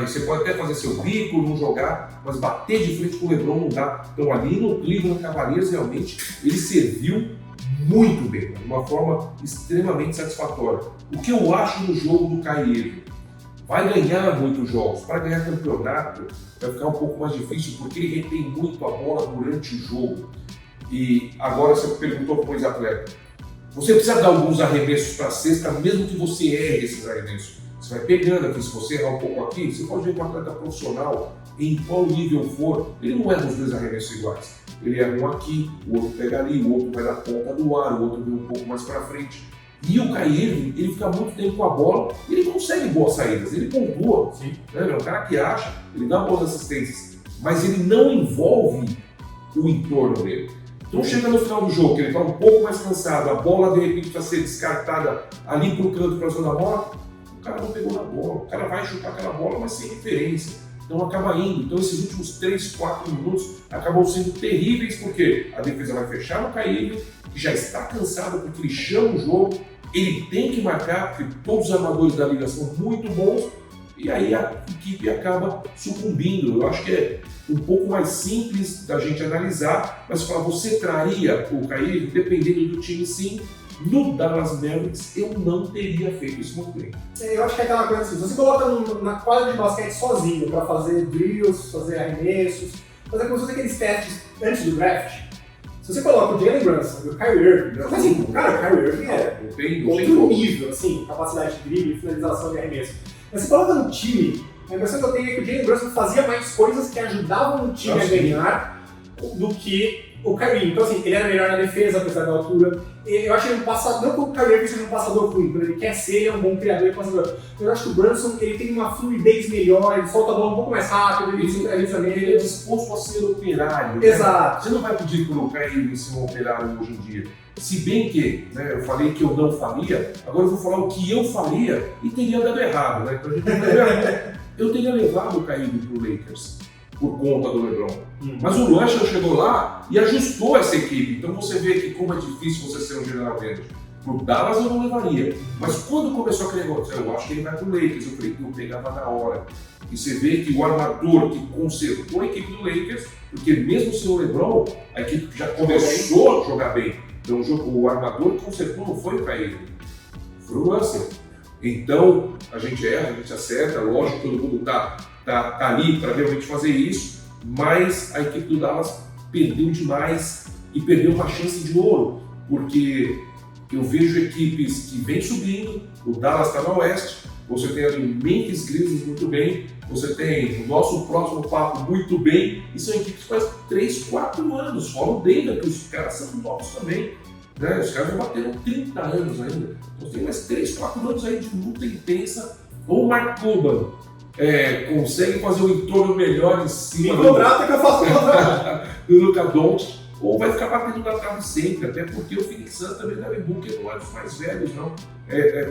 você pode até fazer seu bico, não jogar, mas bater de frente com o LeBron não dá. Então ali no Cleveland Cavaliers realmente ele serviu muito bem, de uma forma extremamente satisfatória. O que eu acho no jogo do Kyrie Irving? Vai ganhar muitos jogos, para ganhar campeonato vai ficar um pouco mais difícil porque ele retém muito a bola durante o jogo. E agora você perguntou para o ex-atleta, você precisa dar alguns arremessos para a cesta, mesmo que você erre esses arremessos. Você vai pegando aqui, se você errar um pouco aqui, você pode ver que um atleta profissional, em qual nível for, ele não erra os dois arremessos iguais. Ele erra um aqui, o outro pega ali, o outro vai na ponta do ar, o outro vem um pouco mais para frente. E o Kyrie Irving, ele fica muito tempo com a bola e ele consegue boas saídas, ele pontua. Sim. Né? É um cara que acha, ele dá boas assistências, mas ele não envolve o entorno dele. Então chega no final do jogo, que ele está um pouco mais cansado, a bola de repente vai ser descartada ali para o canto para a zona morta, o cara não pegou na bola, o cara vai chutar aquela bola, mas sem referência. Então acaba indo. Então esses últimos 3, 4 minutos acabam sendo terríveis, porque a defesa vai fechar no Kyrie Irving, que já está cansado porque ele chama o jogo, ele tem que marcar, porque todos os armadores da liga são muito bons, e aí a equipe acaba sucumbindo. Eu acho que é um pouco mais simples da gente analisar, mas falar, você traria o Kyrie, dependendo do time, sim. No Dallas Mavericks, eu não teria feito isso muito bem. Eu acho que é aquela coisa assim, se você coloca na quadra de basquete sozinho para fazer drills, fazer arremessos, fazer como se fosse aqueles testes antes do draft, se você coloca o Jalen Brunson e o Kyrie Irving, assim, cara, o Kyrie Irving é outro nível, assim, capacidade de drible, finalização e arremesso. Mas você coloca no time, a impressão que eu tenho é que o Jalen Brunson fazia mais coisas que ajudavam o time a ganhar do que o Kyrie. Então, assim, ele era melhor na defesa, apesar da altura. Eu acho ele um passador, não que o Kyrie Irving seja um passador ruim, quando ele quer ser, ele é um bom criador e passador. Eu acho que o Brunson, ele tem uma fluidez melhor, ele solta a bola um pouco mais rápido, ele é disposto a ser operário. Exato. Né? Você não vai pedir para o Kyrie Irving ser um operário hoje em dia. Se bem que, né, eu falei que eu não faria, agora eu vou falar o que eu faria e teria dado errado. Né? Eu teria levado o Kyrie Irving para o Lakers por conta do LeBron. Mas o Russell chegou lá e ajustou essa equipe. Então você vê que como é difícil você ser um general manager. Pro Dallas eu não levaria. Mas quando começou aquele negócio, eu acho que ele vai pro Lakers. Eu falei que eu pegava na hora. E você vê que o armador que consertou a equipe do Lakers, porque mesmo sem o LeBron, a equipe já começou a jogar bem. Então o armador que consertou não foi o Kyrie, foi o Russell. Então a gente erra, a gente acerta, lógico, todo mundo tá ali para realmente fazer isso, mas a equipe do Dallas perdeu demais e perdeu uma chance de ouro, porque eu vejo equipes que vêm subindo, o Dallas está no oeste, você tem ali o Memphis Grizzlies muito bem, você tem o nosso próximo papo muito bem, e são equipes que fazem 3, 4 anos, fora o Denver, que os caras são novos também, né? Os caras já bateram 30 anos ainda, então tem mais 3, 4 anos aí de luta intensa, ou o Mark Cuban consegue fazer um entorno melhor em cima do Luka Doncic, ou vai ficar batendo na trave sempre, até porque o Phoenix Suns também deve Booker não é dos mais velhos, não.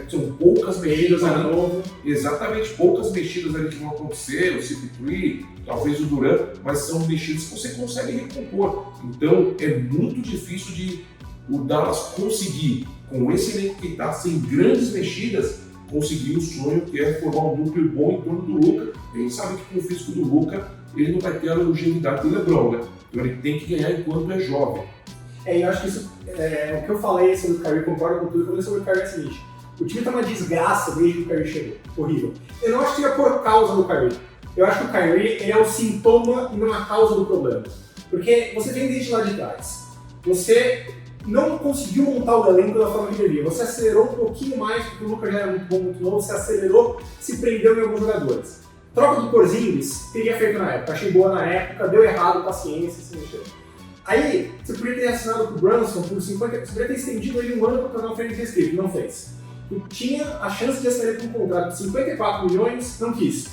São poucas mexidas ali, exatamente, poucas mexidas ali que vão acontecer, o CP3, talvez o Durant, mas são mexidas que você consegue recompor. Então é muito difícil de o Dallas conseguir, com esse elenco que está sem grandes mexidas, conseguir o sonho que é formar um núcleo bom em torno do Luka. A gente sabe que com o físico do Luka, ele não vai ter a longevidade do LeBron, né? Então ele tem que ganhar enquanto é jovem. Eu acho que isso, o que eu falei sobre o Kyrie, concordo com tudo, eu falei sobre o Kyrie é o seguinte, o time tá uma desgraça desde que o Kyrie chegou, horrível. Eu não acho que é por causa do Kyrie, eu acho que o Kyrie ele é o sintoma e não a causa do problema. Porque você vem desde lá de trás, você não conseguiu montar o elenco da forma que devia. Você acelerou um pouquinho mais, porque o Luka já era muito bom, muito novo, você acelerou, se prendeu em alguns jogadores. Troca do Porzingis, teria feito na época, achei boa na época, deu errado, paciência, se mexeu. Aí, você poderia ter assinado com o Brunson por 50, você poderia ter estendido ele um ano para tornar o frente restrito, não fez. Tu tinha a chance de assinar ele com um contrato de 54 milhões, não quis.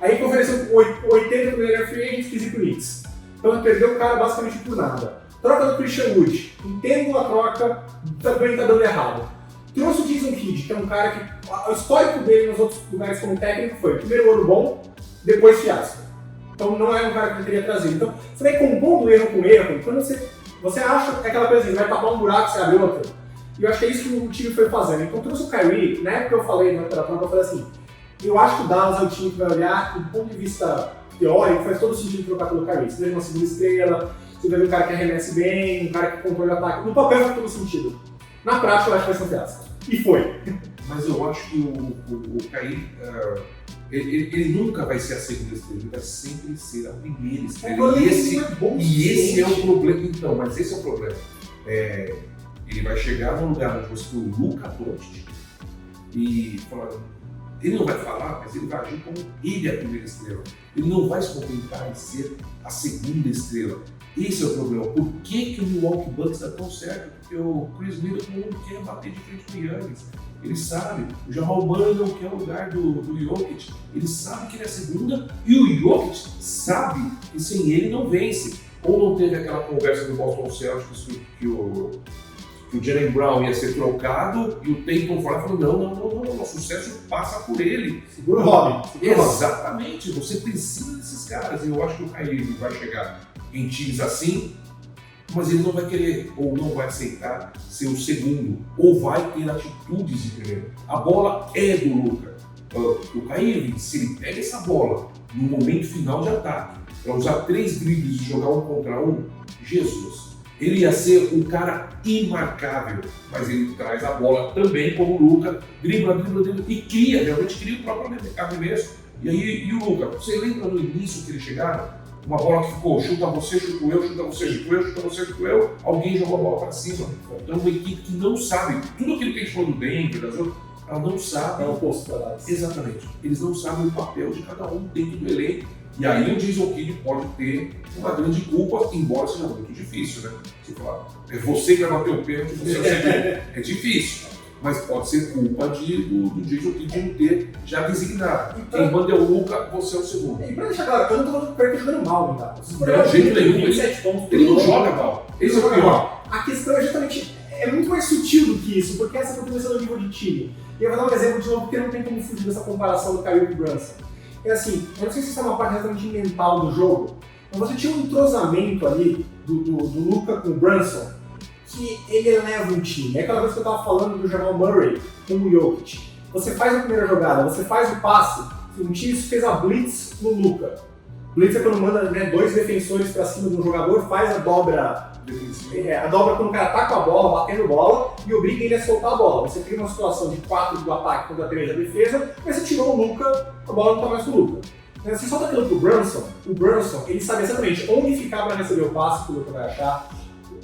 Aí ofereceu 80 pro melhor free agent, quis ir pro Knicks. Então perdeu o cara basicamente por nada. Troca do Christian Wood, entendo a troca, também tá dando errado. Trouxe o Jason Kidd, que é um cara que o histórico dele nos outros lugares como técnico foi primeiro ano bom, depois fiasco. Então não é um cara que eu teria trazido. Então você vai compondo erro com erro, quando você acha aquela coisa assim, vai tapar um buraco, você abre outro. E eu acho que é isso que o time foi fazendo. Então trouxe o Kyrie, na época eu falei, né, pela troca, eu falei assim, eu acho que o Dallas é o time que vai olhar, do ponto de vista teórico, faz todo sentido trocar pelo Kyrie. Você vê uma segunda estrela, você vê um cara que arremesse bem, um cara que compõe o ataque. No papel faz todo sentido. Na prática eu acho que vai ser um fiasco. E foi. Mas eu acho que o Kyrie, ele nunca vai ser a segunda estrela, ele vai sempre ser a primeira estrela. E esse é o problema. Então, mas esse é o problema. Ele vai chegar num lugar onde você tem o Luka Doncic e falar, ele não vai falar, mas ele vai agir como ele é a primeira estrela. Ele não vai se contentar em ser a segunda estrela. Esse é o problema. Por que o Milwaukee Bucks dá tão certo? Porque o Chris Middleton não quer bater de frente com o Giannis. Ele sabe. O Jamal Murray não quer o lugar do Jokic. Ele sabe que ele é a segunda e o Jokic sabe que sem ele não vence. Ou não teve aquela conversa do Boston Celtics que o Jaylen Brown ia ser trocado e o Tatum falou, não, o sucesso passa por ele. Segura o Robin. Exatamente, você precisa desses caras. E eu acho que o Kyrie vai chegar em times assim, mas ele não vai querer ou não vai aceitar ser o segundo, ou vai ter atitudes de primeiro. A bola é do Luka. O Kyrie, se ele pega essa bola no momento final de ataque, para usar 3 dribles e jogar 1 contra 1, Jesus, ele ia ser um cara imarcável, mas ele traz a bola também como o Luka, dribla e realmente cria o próprio arremesso. E o Luka, você lembra no início que eles chegaram? Uma bola que ficou, chuta você, chuta eu, chuta você, chuta eu, chuta você, chuta eu, alguém jogou a bola para cima. Então uma equipe que não sabe, tudo aquilo que a gente falou do Denver, das outras, ela não sabe. É o oposto da base. Exatamente. Eles não sabem o papel de cada um dentro do elenco. E aí o Jason Kidd pode ter uma grande culpa, embora seja muito difícil, né? Você fala, é você que vai bater o pênalti, você é o segundo. É difícil. Mas pode ser culpa do Jason Kidd de não ter já designado. Quem manda é o Luka, você é o segundo. E pra deixar claro, eu não tô falando que o Perry jogando mal, tá? De jeito nenhum, ele não joga mal. Esse é o pior. A questão é justamente, é muito mais sutil do que isso, porque essa é a combinação do nível de time. E eu vou dar um exemplo de novo, porque não tem como fugir dessa comparação do Kyrie e do Brunson. É assim, eu não sei se isso é uma parte exatamente mental do jogo, mas você tinha um entrosamento ali do Luka com o Brunson, que ele eleva um time. É aquela coisa que eu estava falando do Jamal Murray com o Jokic. Você faz a primeira jogada, você faz o passe, um time fez a blitz no Luka. Blitz é quando manda 2 defensores para cima de um jogador, faz a dobra. A dobra quando o cara tá com a bola, batendo bola, e obriga ele a soltar a bola. Você cria uma situação de 4 do ataque contra 3 da defesa, mas você tirou o Luka, a bola não tá mais com o Luka. Você solta aquilo pro Brunson, o Brunson, ele sabe exatamente onde ficar para receber o passe que o Luka vai achar,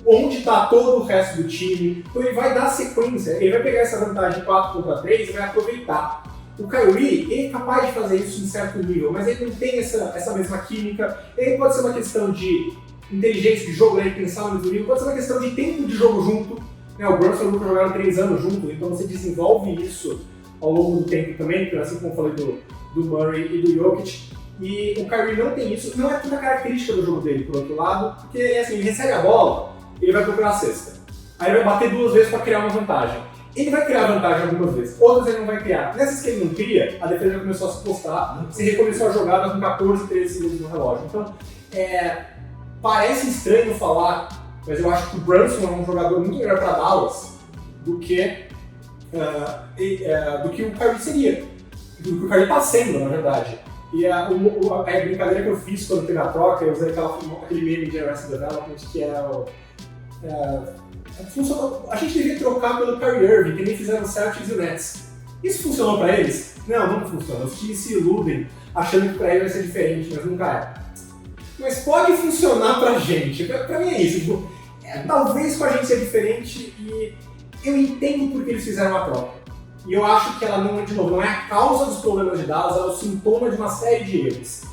onde está todo o resto do time, então ele vai dar sequência, ele vai pegar essa vantagem de 4 contra 3 e vai aproveitar. O Kyrie, ele é capaz de fazer isso em certo nível, mas ele não tem essa mesma química, ele pode ser uma questão de inteligência de jogo, ele pensar no mesmo nível, pode ser uma questão de tempo de jogo junto, né? O Brunson e o Luka jogaram 3 anos juntos, então você desenvolve isso ao longo do tempo também, assim como eu falei do Murray e do Jokic, e o Kyrie não tem isso, não é tanta característica do jogo dele, por outro lado, porque assim, ele recebe a bola, ele vai procurar a cesta. Aí ele vai bater 2 vezes para criar uma vantagem. Ele vai criar vantagem algumas vezes, outras ele não vai criar. Nessas que ele não cria, a defesa já começou a se postar, se recomeçou a jogada com 14, 13 segundos no relógio. Então, parece estranho falar, mas eu acho que o Brunson é um jogador muito melhor para Dallas do que o Kyrie seria. Do que o Kyrie está sendo, na verdade. E a brincadeira que eu fiz quando teve a troca, eu usei aquele meme de Arrested Development que era a gente devia trocar pelo Kyrie Irving, que nem fizeram o Celtics e o Nets. Isso funcionou pra eles? Não, nunca funciona. Os times se iludem achando que pra eles vai ser diferente, mas nunca é. Mas pode funcionar pra gente. Pra mim é isso. Tipo, talvez com a gente seja diferente e eu entendo por que eles fizeram a troca. E eu acho que ela não é a causa dos problemas de Dallas, ela é o sintoma de uma série de erros.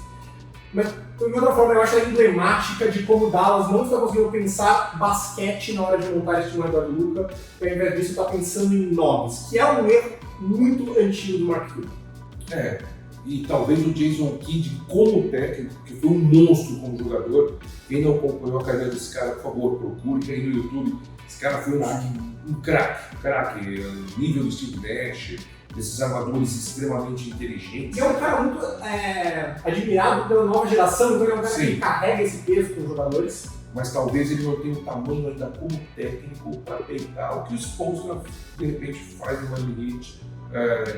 Mas, de outra forma, eu acho ela emblemática de como o Dallas não está conseguindo pensar basquete na hora de montar esse time ao redor do Luka, e ao invés disso está pensando em nomes, que é um erro muito antigo do Mark Cuban. E talvez o Jason Kidd como técnico, que foi um monstro como jogador, quem não acompanhou a carreira desse cara, por favor, procure aí no YouTube. Esse cara foi um craque, nível do Steve Nash, desses armadores extremamente inteligentes. E é um cara muito admirado pela nova geração, então é um cara que carrega esse peso com os jogadores. Mas talvez ele não tenha o tamanho ainda como técnico para peitar o que o Spoelstra de repente faz no Miami Heat,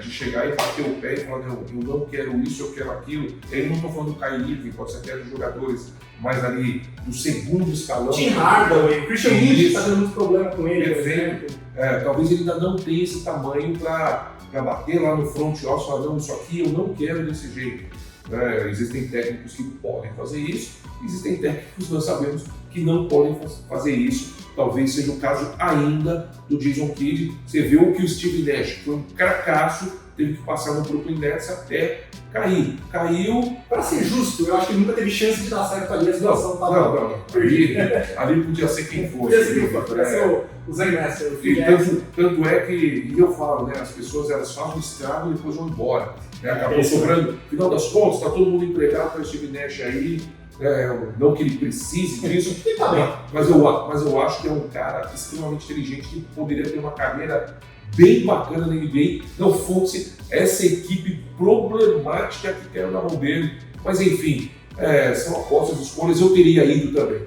de chegar e bater o pé e falar, não, eu não quero isso, eu quero aquilo. E aí não estou falando do Kyrie, pode ser até dos jogadores mais ali do segundo escalão. Tim Hardaway, Christian Wood está tendo muito problema com ele, por exemplo. Talvez ele ainda não tenha esse tamanho para bater lá no front office e falar, não, isso aqui eu não quero desse jeito. Existem técnicos que podem fazer isso, existem técnicos que nós sabemos que não podem fazer isso. Talvez seja o caso ainda do Jason Kidd. Você viu que o Steve Nash foi um cracaço, teve que passar no Brooklyn Nets até cair. Caiu. Para ser justo, eu acho que nunca teve chance de dar certo ali, a situação estava. Não. Ali podia ser quem fosse. Podia ser o Zen Master, o Phil tanto é que, e eu falo, né, as pessoas elas fazem o estrago e depois vão embora. Né? Acabou sobrando, no final das contas, está todo mundo empregado para o Steve Nash aí. Não que ele precise disso, mas eu acho que é um cara extremamente inteligente que poderia ter uma carreira bem bacana na NBA, não fosse essa equipe problemática que tem na mão dele. Mas enfim, são apostas, escolhas, eu teria ido também.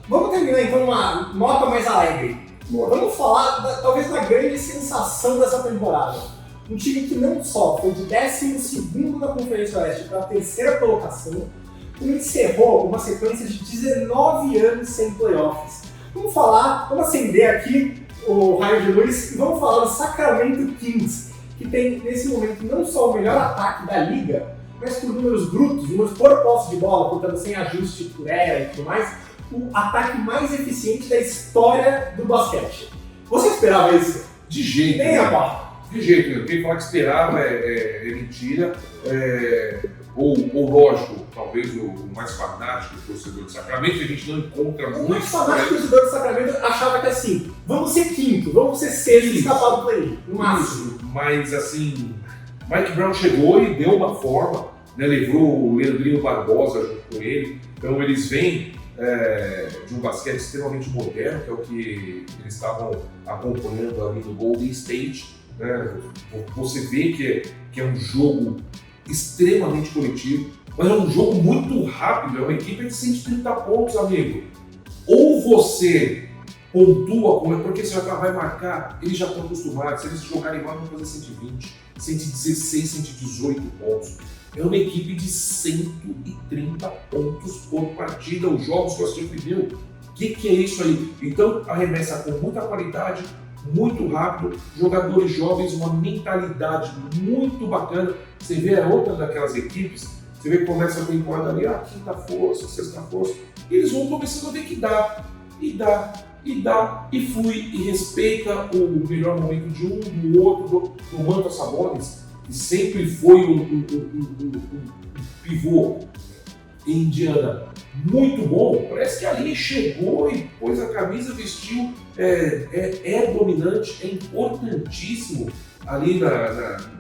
Vamos terminar então uma nota mais alegre. Vamos falar talvez da grande sensação dessa temporada. Um time que não só foi de 12º na Conferência Oeste para a 3ª colocação, como encerrou uma sequência de 19 anos sem playoffs. Vamos acender aqui o raio de luz e vamos falar do Sacramento Kings, que tem nesse momento não só o melhor ataque da liga, mas por números brutos, números por posse de bola, portanto sem ajuste por era e tudo mais, o ataque mais eficiente da história do basquete. Você esperava isso? De jeito. Nem a pau. De jeito, né? Quem fala que esperava é mentira. Ou lógico, talvez o mais fanático torcedor de Sacramento, que a gente não encontra muito. O mais fanático torcedor de Sacramento achava que assim, vamos ser quinto, vamos ser sexto e escapar do play-in, no máximo. Mas assim, Mike Brown chegou e deu uma forma, né? Levou o Leandrinho Barbosa junto com ele, então eles vêm de um basquete extremamente moderno, que é o que eles estavam acompanhando ali no Golden State, né? Você vê que é um jogo extremamente coletivo, mas é um jogo muito rápido, é uma equipe de 130 pontos, amigo. Ou você pontua, porque você já vai marcar, eles já estão acostumados, se eles jogarem mal vão fazer 120, 116, 118 pontos. É uma equipe de 130 pontos por partida, os jogos que eu assisti viu. O que é isso aí? Então arremessa com muita qualidade, muito rápido, jogadores jovens, uma mentalidade muito bacana. Você vê a outra daquelas equipes, você vê que começa a temporada ali, quinta força, sexta força, e eles vão começando a ver que dá, e flui, e respeita o melhor momento de um, do outro, do Domantas Sabonis, que sempre foi um pivô em Indiana muito bom. Parece que ali chegou e pôs a camisa, vestiu, é dominante, é importantíssimo ali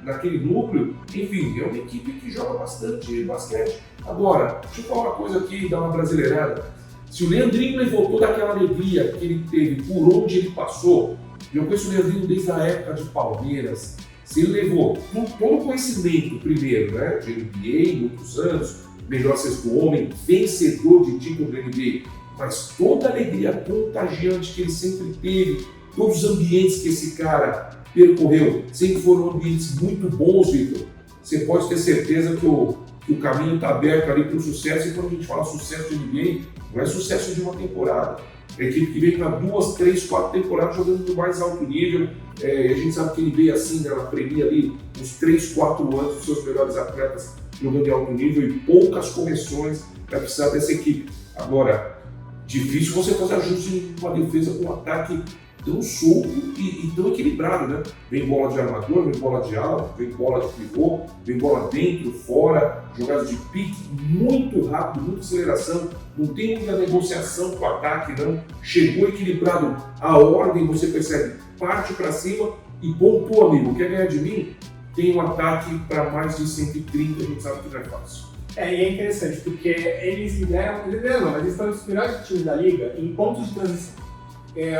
naquele núcleo. Enfim, é uma equipe que joga bastante basquete. Agora, deixa eu falar uma coisa aqui, dar uma brasileirada. Se o Leandrinho levou toda aquela alegria que ele teve por onde ele passou, eu conheço o Leandrinho desde a época de Palmeiras, se ele levou todo o conhecimento, primeiro, né, de NBA, muitos anos, melhor sexto homem, vencedor de título da NBA, mas toda a alegria contagiante que ele sempre teve, todos os ambientes que esse cara percorreu, sempre foram ambientes muito bons, Victor. Você pode ter certeza que o caminho está aberto ali para o sucesso, e quando a gente fala sucesso de NBA, não é sucesso de uma temporada. É a equipe que vem para 2, 3, 4 temporadas jogando no mais alto nível. A gente sabe que ele veio assim, né, ela premia ali uns 3, 4 anos dos seus melhores atletas jogando em alto nível e poucas correções para precisar dessa equipe. Agora, difícil você fazer ajuste em uma defesa com um ataque tão solto e tão equilibrado, né? Vem bola de armador, vem bola de ala, vem bola de pivô, vem bola dentro, fora, jogadas de pique, muito rápido, muita aceleração, não tem muita negociação com o ataque, não. Chegou equilibrado, a ordem você percebe, parte para cima e pontua, amigo. Quer ganhar de mim? Tem um ataque para mais de 130, a gente sabe que não é fácil. E é interessante, porque eles estão nos melhores times da liga em pontos de transição.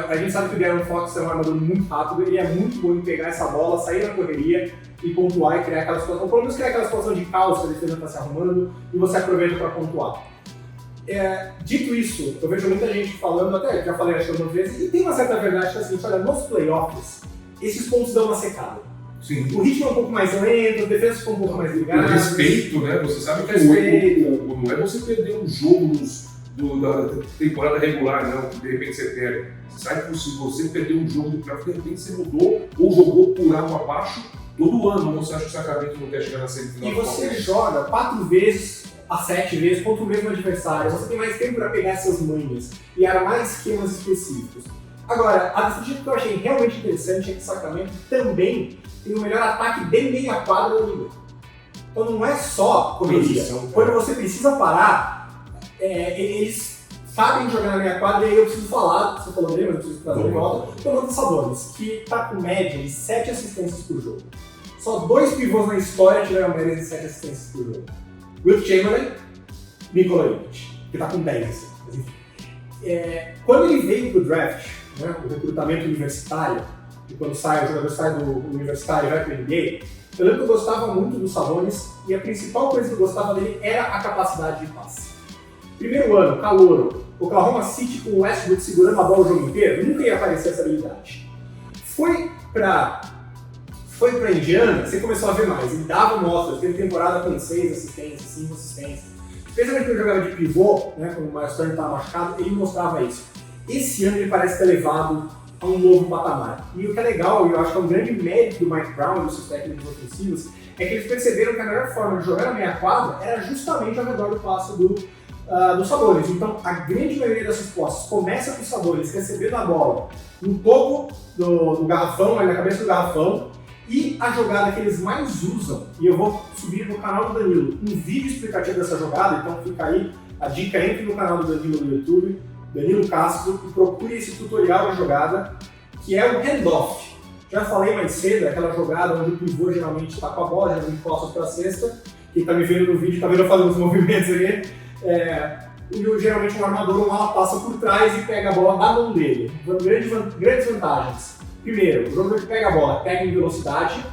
A gente sabe que o De'Aaron Fox é um armador muito rápido, ele é muito bom em pegar essa bola, sair na correria e pontuar e criar aquela situação, pelo menos criar aquela situação de caos que a defesa está se arrumando e você aproveita para pontuar. Dito isso, eu vejo muita gente falando, até já falei acho que algumas vezes, e tem uma certa verdade que é assim, olha, nos playoffs, esses pontos dão uma secada. Sim. O ritmo é um pouco mais lento, as defesas ficam um pouco mais ligadas. O respeito, né? Você sabe que não é você perder um jogo da temporada regular, não, que de repente você perde. Você sabe que se você perder um jogo do playoff, de repente você mudou ou jogou por água abaixo todo ano. Você acha que o Sacramento não quer chegar na semifinal? E você joga 4 vezes a 7 vezes contra o mesmo adversário, você tem mais tempo para pegar essas manhas e armar esquemas específicos. Agora, a discussão que eu achei realmente interessante é que o Sacramento também tem o melhor ataque de meia quadra da liga. Então não é só correria. Quando você precisa parar, eles sabem jogar na meia quadra, e aí eu preciso falar, você falou dele, mas eu preciso trazer de volta, o Domantas Sabonis, que está com média de 7 assistências por jogo. Só 2 pivôs na história tiveram média de 7 assistências por jogo. Wilt Chamberlain, Nikola Jokic, que está com 10. Assim. Mas, enfim. Quando ele veio para o draft, né, o recrutamento universitário, e quando o jogador sai do universitário e vai para o NBA, eu lembro que eu gostava muito do Sabonis e a principal coisa que eu gostava dele era a capacidade de passe. Primeiro ano, calouro, Oklahoma City com o Westbrook segurando a bola o jogo inteiro, nunca ia aparecer essa habilidade. Foi para foi para Indiana, você começou a ver mais. Ele dava mostras, teve temporada com 6 assistências, 5 assistências. Especialmente quando ele jogava de pivô, né, quando o Miles Turner estava machucado, ele mostrava isso. Esse ano ele parece ter levado a um novo patamar. E o que é legal, e eu acho que é um grande mérito do Mike Brown e dos seus técnicos ofensivos, é que eles perceberam que a melhor forma de jogar na meia quadra era justamente ao redor do passe dos Sabonis. Então, a grande maioria das respostas começa com os Sabonis recebendo a bola no topo do garrafão, ali na cabeça do garrafão, e a jogada que eles mais usam, e eu vou subir no canal do Danilo um vídeo explicativo dessa jogada, então fica aí a dica, entre no canal do Danilo no YouTube, Danilo Castro, e procure esse tutorial da jogada, que é o handoff. Já falei mais cedo, aquela jogada onde o pivô geralmente está com a bola, geralmente costas para a cesta. Quem está me vendo no vídeo está vendo eu fazendo os movimentos aqui. E geralmente o armador, uma ala passa por trás e pega a bola na mão dele. Grandes vantagens. Primeiro, o jogador que pega a bola pega em velocidade.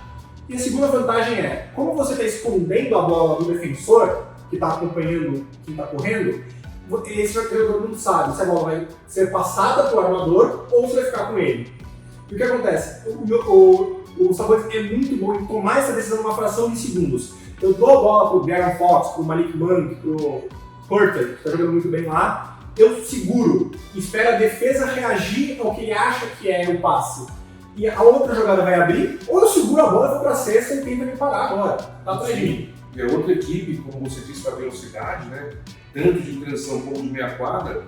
E a segunda vantagem é, como você está escondendo a bola do defensor, que está acompanhando quem está correndo, esse jogador não sabe se a bola vai ser passada para o armador ou se vai ficar com ele. E o que acontece? O Sabonis é muito bom em tomar essa decisão numa fração de segundos. Eu dou a bola pro De'Aaron Fox, pro Malik Monk, pro Porter, que está jogando muito bem lá, eu seguro, espero a defesa reagir ao que ele acha que é o passe. E a outra jogada vai abrir, ou eu seguro a bola, vou pra cesta e tenta me parar agora. Tá atrás de mim. E a outra equipe, como você disse, para velocidade, né? Tanto de transição como de meia quadra,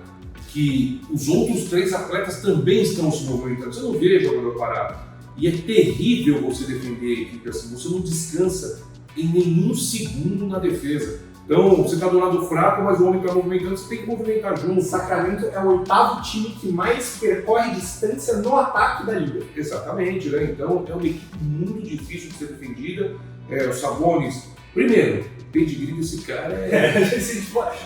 que os outros 3 atletas também estão se movimentando. Você não vê jogador parado. E é terrível você defender a equipe assim. Você não descansa em nenhum segundo na defesa. Então, você está do lado fraco, mas o homem está movimentando, você tem que movimentar junto. O Sacramento é o 8º time que mais percorre distância no ataque da liga. Exatamente, né? Então, é uma equipe muito difícil de ser defendida. O Sabonis, primeiro, o pedigree desse cara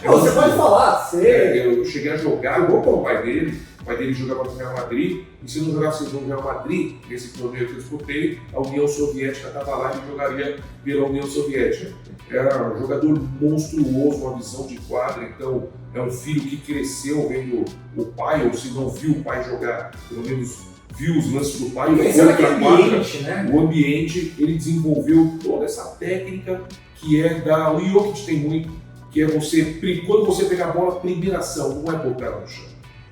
você pode falar. Eu cheguei a jogar com o pai dele. O pai dele jogava no Real Madrid, e se não jogasse no Real Madrid, nesse torneio que eu disputei, a União Soviética estava lá e jogaria pela União Soviética. Era um jogador monstruoso, uma visão de quadra, então é um filho que cresceu vendo o pai, ou se não viu o pai jogar, pelo menos viu os lances do pai, e foi para a quadra, né? O ambiente, ele desenvolveu toda essa técnica que é da... O Jokic tem muito, que é você, quando você pegar a bola, primeira ação, não é botar ela no chão.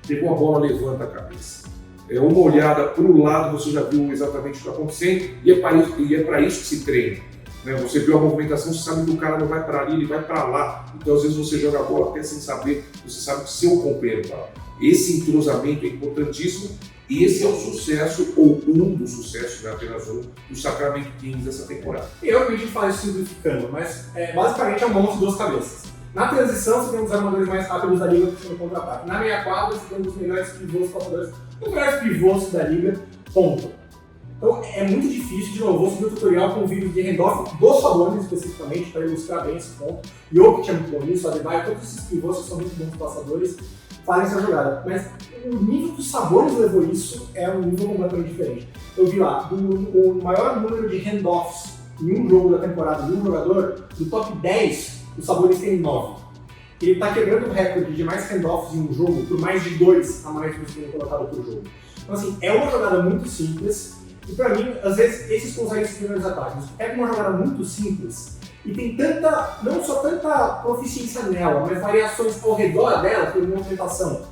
Pegou a bola, levanta a cabeça. Uma olhada para o lado, você já viu exatamente o que está acontecendo, e é para isso que se treina. Né? Você viu a movimentação, você sabe que o cara não vai para ali, ele vai para lá. Então, às vezes, você joga a bola até sem saber, você sabe que seu companheiro está lá. Esse entrosamento é importantíssimo, e esse é o sucesso, ou um dos sucessos, né, apenas um, do Sacramento Kings dessa temporada. Eu acredito falar isso simplificando, mas basicamente é um monte de 2 cabeças. Na transição, você tem um dos armadores mais rápidos da liga puxando contra-ataque. Na meia quadra, você tem um dos melhores pivôs passadores, os melhores pivôs da liga, ponto. Então é muito difícil, de novo, vou subir o tutorial com um vídeo de handoff dos Sabonis especificamente, para ilustrar bem esse ponto. Jokic é muito bom nisso, Adebayo, todos esses pivôs que são muito bons passadores, fazem essa jogada. Mas o nível que o Sabonis levou isso é um nível completamente diferente. Eu vi lá, o maior número de handoffs em um jogo da temporada de um jogador, do top 10, o Sabonis tem 9. Ele está quebrando o recorde de mais handoffs em um jogo por mais de 2 a mais que você tem colocado por jogo. Então assim, é uma jogada muito simples e para mim, às vezes, esses conseguem ser primeiros ataques. É uma jogada muito simples e tem tanta, não só tanta proficiência nela, mas variações ao redor dela por movimentação.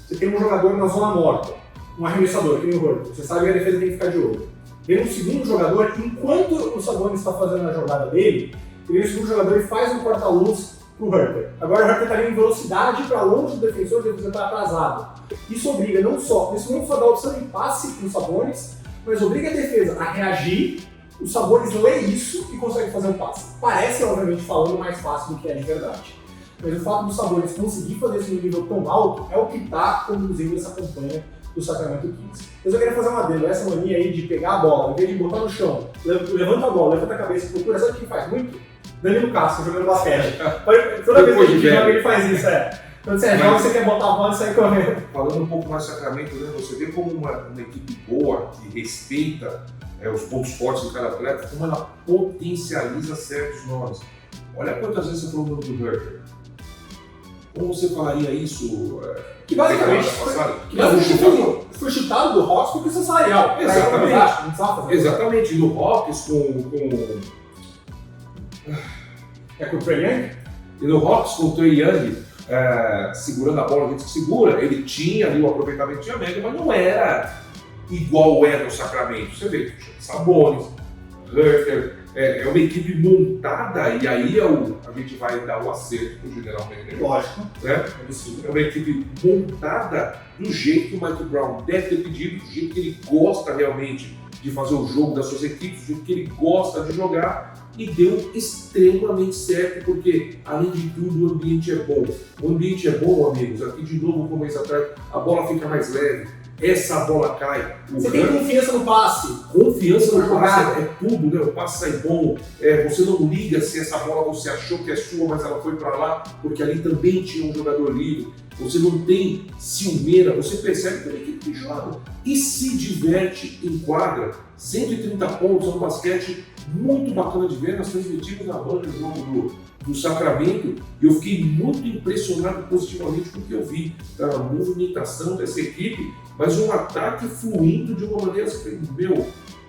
Você tem um jogador na zona morta, um arremessador, que nem o Horton. Você sabe que a defesa tem que ficar de olho. Vem um segundo jogador, enquanto o Sabonis está fazendo a jogada dele, vem o segundo jogador e faz um corta-luz pro Huerter. Agora o Huerter está em velocidade para longe do defensor, o defensor está atrasado. Isso obriga não só, nesse momento só dá a opção de passe para o Sabonis, mas obriga a defesa a reagir, o Sabonis lê isso e consegue fazer um passe. Parece, obviamente, falando mais fácil do que é de verdade. Mas o fato do Sabonis conseguir fazer isso no nível tão alto é o que está conduzindo essa campanha do Sacramento Kings. Mas eu queria fazer uma adendo, essa mania aí de pegar a bola, em vez de botar no chão, levanta a bola, levanta a cabeça e procura, sabe o que faz muito? Danilo Castro jogando basquete. Toda vez que a gente joga, ele faz isso, Quando você joga, você quer botar a bola e sair correndo. Falando um pouco mais Sacramento, né? Você vê como uma equipe boa, que respeita os pontos fortes de cada atleta, como ela potencializa certos nomes. Olha quantas vezes você falou o nome do Huerter. Como você falaria isso? Que basicamente foi chutado do Hawks por questão salarial. Exatamente. Exatamente. No Hawks com o Trae Young? E no Hawks com o Trae Young segurando a bola, a gente segura, ele tinha ali o aproveitamento de média, mas não era igual é no Sacramento. Você vê, Sabonis, Huerter, é uma equipe montada e aí a gente vai dar o acerto pro General Manager. Lógico. Né? É uma equipe montada do jeito que o Mike Brown deve ter pedido, do jeito que ele gosta realmente de fazer o jogo das suas equipes, do jeito que ele gosta de jogar, e deu extremamente certo, porque além de tudo o ambiente é bom. O ambiente é bom, amigos, aqui de novo como mês atrás, a bola fica mais leve, essa bola cai. Você tem confiança no passe. Confiança no passe é tudo, né? O passe sai bom, você não liga se essa bola você achou que é sua, mas ela foi para lá, porque ali também tinha um jogador livre. Você não tem ciumeira, você percebe que a equipe joga e se diverte em quadra. 130 pontos, é um basquete muito bacana de ver. Nós transmitimos na Band o jogo do Sacramento e eu fiquei muito impressionado positivamente com o que eu vi da movimentação dessa equipe, mas um ataque fluindo de uma maneira assim,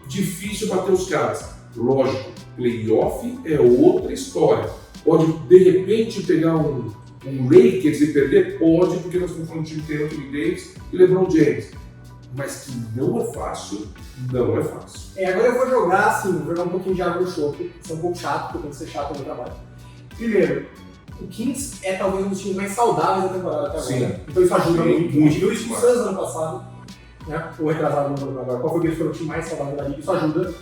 difícil bater os caras. Lógico, playoff é outra história. Pode de repente pegar um Lakers e perder? Pode, porque nós estamos falando de time que tem Anthony Davis e LeBron James. Mas que não é fácil, não é fácil. Agora eu vou jogar um pouquinho de água no chope, isso é um pouco chato, porque tem que ser chato no meu trabalho. Primeiro, o Kings é talvez um dos times mais saudáveis da temporada até agora. Sim. Então isso ajuda muito. A gente viu isso com o Suns ano passado, né? Ou retrasado no ano agora. Qual foi que eles foram o time mais saudável da liga? Isso ajuda.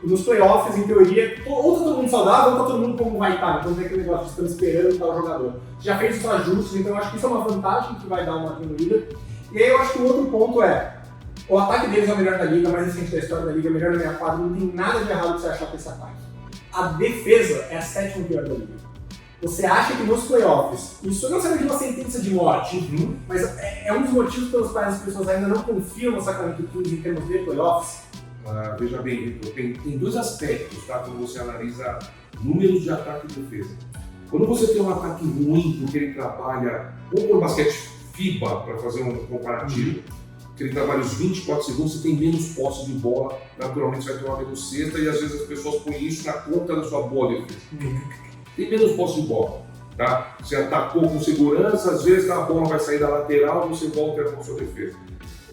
E nos playoffs, em teoria, ou tá todo mundo saudável, ou tá todo mundo como vai estar. Então tem aquele negócio de estamos esperando tal jogador. Já fez os ajustes, então eu acho que isso é uma vantagem que vai dar uma diminuída. E aí eu acho que o outro ponto o ataque deles é o melhor da liga, mais recente da história da liga, melhor na minha quadra, não tem nada de errado que você achar com esse ataque. A defesa é a 7ª pior da liga. Você acha que nos playoffs, isso não serve de uma sentença de morte, mas é um dos motivos pelos quais as pessoas ainda não confiam no Sacramento Kings em termos de playoffs? Veja bem, Vitor, tem dois aspectos, tá, quando você analisa números de ataque e defesa. Quando você tem um ataque ruim, porque ele trabalha, vamos pôr basquete FIBA para fazer um comparativo, que ele trabalha os 24 segundos, você tem menos posse de bola, naturalmente você vai ter uma menos cesta e às vezes as pessoas põem isso na conta da sua boa defesa. Tem menos posse de bola, tá? Você atacou com segurança, às vezes a bola vai sair da lateral e você volta com a sua defesa.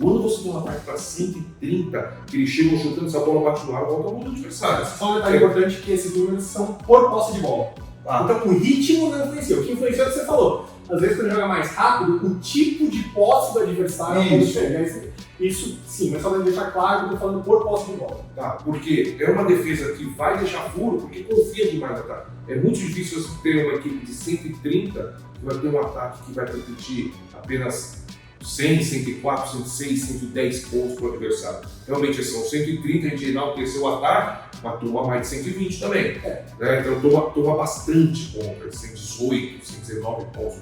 Quando você tem um ataque para 130, que eles chegam chutando, essa bola bate no ar, volta ao mundo adversário. Só um detalhe importante que esses números são por posse de bola. Então o ritmo não influencia. O que influencia é o que você falou. Às vezes quando joga mais rápido, o tipo de posse do adversário é diferente. Isso sim, mas só para deixar claro que eu estou falando por posse de bola. Tá, porque é uma defesa que vai deixar furo porque confia demais no ataque. É muito difícil você ter uma equipe de 130 que vai ter um ataque que vai permitir apenas 100, 104, 106, 110 pontos para o adversário. Realmente são 130, a gente enalteceu o ataque, mas toma mais de 120 também. Né? Então toma bastante pontos, 118, 119 pontos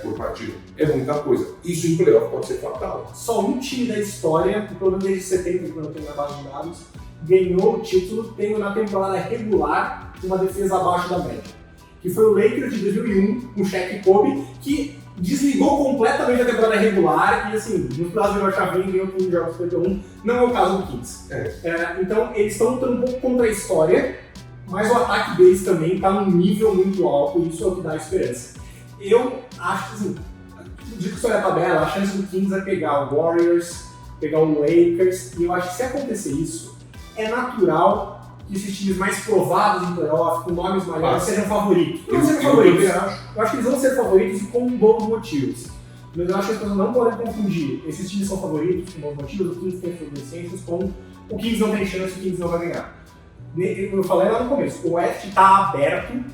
por partida. É muita coisa. Isso em playoff pode ser fatal. Só um time da história, pelo menos desde 70, quando eu tenho na base de dados, ganhou o título tendo na temporada regular uma defesa abaixo da média. Que foi o Lakers de 2001, com Shaq e Kobe, que desligou completamente a temporada regular e assim, no caso virou a chavinha e ganhou tudo de jogos 51, não é o caso do Kings. Então eles estão lutando um pouco contra a história, mas o ataque deles também está num nível muito alto e isso é o que dá esperança. Eu acho que assim, de que olha a tabela, a chance do Kings é pegar o Warriors, pegar o Lakers, e eu acho que se acontecer isso, é natural que esses times mais provados em playoff, com nomes maiores, sejam favoritos. Não sejam favoritos. Eu acho que eles vão ser favoritos e com bons motivos. Mas eu acho que as pessoas não podem confundir. Esses times são favoritos com bons motivos, o Kings tem suas deficiências, com o Kings não tem chance, o Kings não vai ganhar. Eu falei lá no começo, o West está aberto,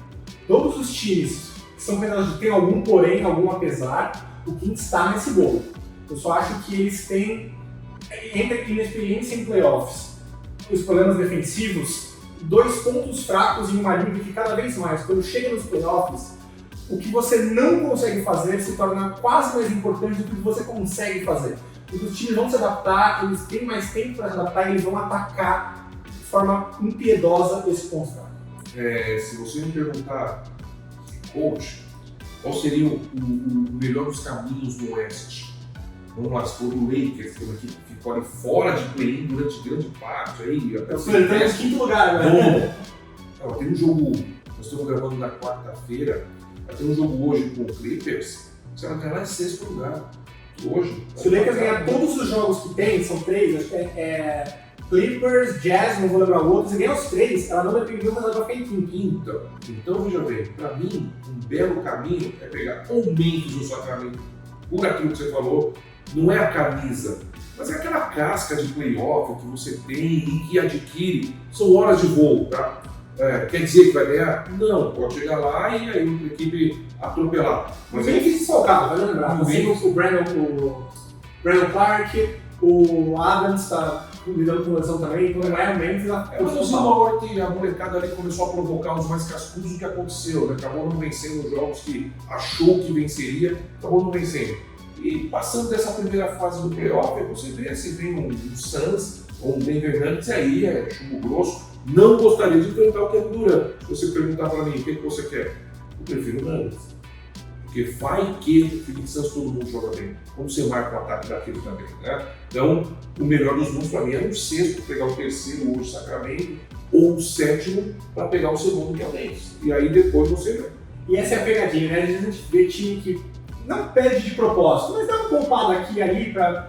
todos os times que são candidatos têm algum porém, algum apesar, o Kings está nesse bolo. Eu só acho que eles têm, entre inexperiência em playoffs, os problemas defensivos, dois pontos fracos em uma liga que cada vez mais, quando chega nos playoffs, o que você não consegue fazer se torna quase mais importante do que você consegue fazer. Porque os times vão se adaptar, eles têm mais tempo para se adaptar e eles vão atacar de forma impiedosa esse ponto fraco. Se você me perguntar, coach, qual seria o melhor dos caminhos no Oeste? Vamos lá, se for o Lakers, que é uma equipe que ficou ali fora de play-in durante grande parte. Aí, até Ele em quinto lugar, né? Tem um jogo, nós estamos gravando na quarta-feira, tem um jogo hoje com o Clippers, você vai ganhar lá em sexto lugar. Hoje. Se o Lakers ganhar todos os jogos que tem, são 3, acho que é Clippers, Jazz, não vou lembrar o outro, se ganhar os 3, ela não vai perder, mas ela vai ficar em quinto. Então veja bem, para mim, um belo caminho é pegar ou Memphis ou Sacramento, por aquilo que você falou, não é a camisa, mas é aquela casca de playoff que você tem e que adquire, são horas de voo, tá? Quer dizer que vai ganhar? Não, pode chegar lá e aí outra equipe atropelar. Mas ele fez desfalcado, vai lembrar. O Brandon Clark, o Adams está lidando com lesão também, então não é o Memphis. Mas o Norte, a molecada ali começou a provocar os mais cascudos, o que aconteceu, né? Acabou não vencendo os jogos que achou que venceria, acabou não vencendo. E passando dessa primeira fase do playoff, você vê se vem um Suns ou um Denver Nuggets, aí é chumbo grosso. Não gostaria de enfrentar o Kevin Durant. Se você perguntar para mim o que você quer, eu prefiro o Nuggets. Porque vai que o Phoenix Suns todo mundo joga bem. Como você marca o ataque daquilo também, né? Então, o melhor dos mundos para mim é um sexto, pegar o terceiro hoje, Sacramento, ou o sétimo para pegar o segundo, que é o Memphis. E aí depois você vê. E essa é a pegadinha, né? Às vezes a gente vê time que não perde de propósito, mas dá uma poupada aqui e ali para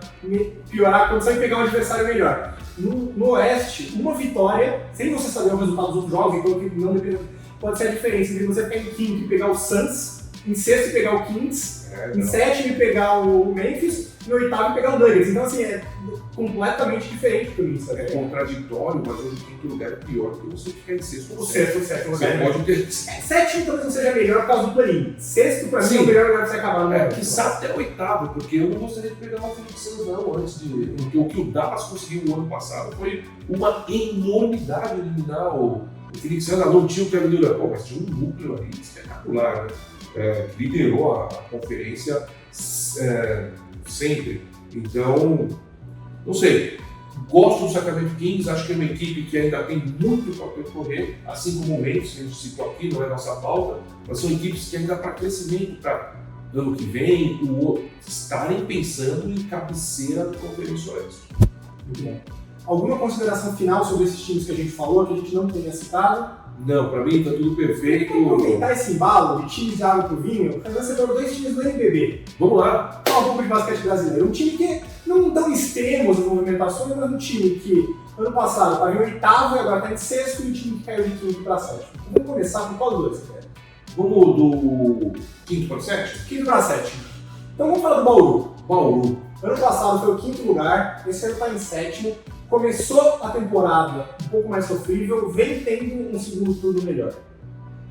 piorar a condição e pegar um adversário melhor. No Oeste, uma vitória, sem você saber o resultado dos outros jogos, então que não depende, pode ser a diferença entre você ficar em quinto e pegar o Suns, em sexto e pegar o Kings, em sétimo e pegar o Memphis, e no oitavo e pegar o Nuggets. Então, assim, é completamente diferente por isso. É contraditório, mas hoje o quinto lugar é pior do que você ficar em sexto. O sétimo lugar. Você pode ter. Sétimo talvez não seja melhor por causa do play-in. Sexto, pra mim, é o melhor lugar pra você acabar. Né? Quiçá até o oitavo, porque eu não gostaria de pegar uma Phoenix Suns não, antes de. Porque o que o Dallas conseguiu no ano passado foi uma enormidade eliminar o Phoenix Suns. Não tinha o Kevin Durant, mas tinha um núcleo ali espetacular, né? Que liderou a conferência sempre. Então, não sei. Gosto do Sacramento Kings, acho que é uma equipe que ainda tem muito para percorrer, assim como o Memphis, que a gente citou aqui, não é nossa pauta, mas são equipes que ainda para crescimento, para ano que vem, o outro, estarem pensando em cabeceira da Conferência Oeste. Muito bom. Alguma consideração final sobre esses times que a gente falou, que a gente não tenha citado? Não, para mim está tudo perfeito. Vamos aproveitar esse embalo de times de água pro vinho, porque você falou 2 times do NBB. Vamos lá. Falar um pouco de basquete brasileiro. Um time que não tão extremos as movimentações, mas um time que ano passado estava em oitavo e agora está em sexto, e um time que caiu de quinto para sétimo. Vamos começar com qual dos dois, cara? Vamos do quinto para sétimo? Quinto para sétimo. Então vamos falar do Bauru. Bauru. Ano passado foi o quinto lugar, esse ano está em sétimo. Começou a temporada um pouco mais sofrível, vem tendo um segundo turno melhor.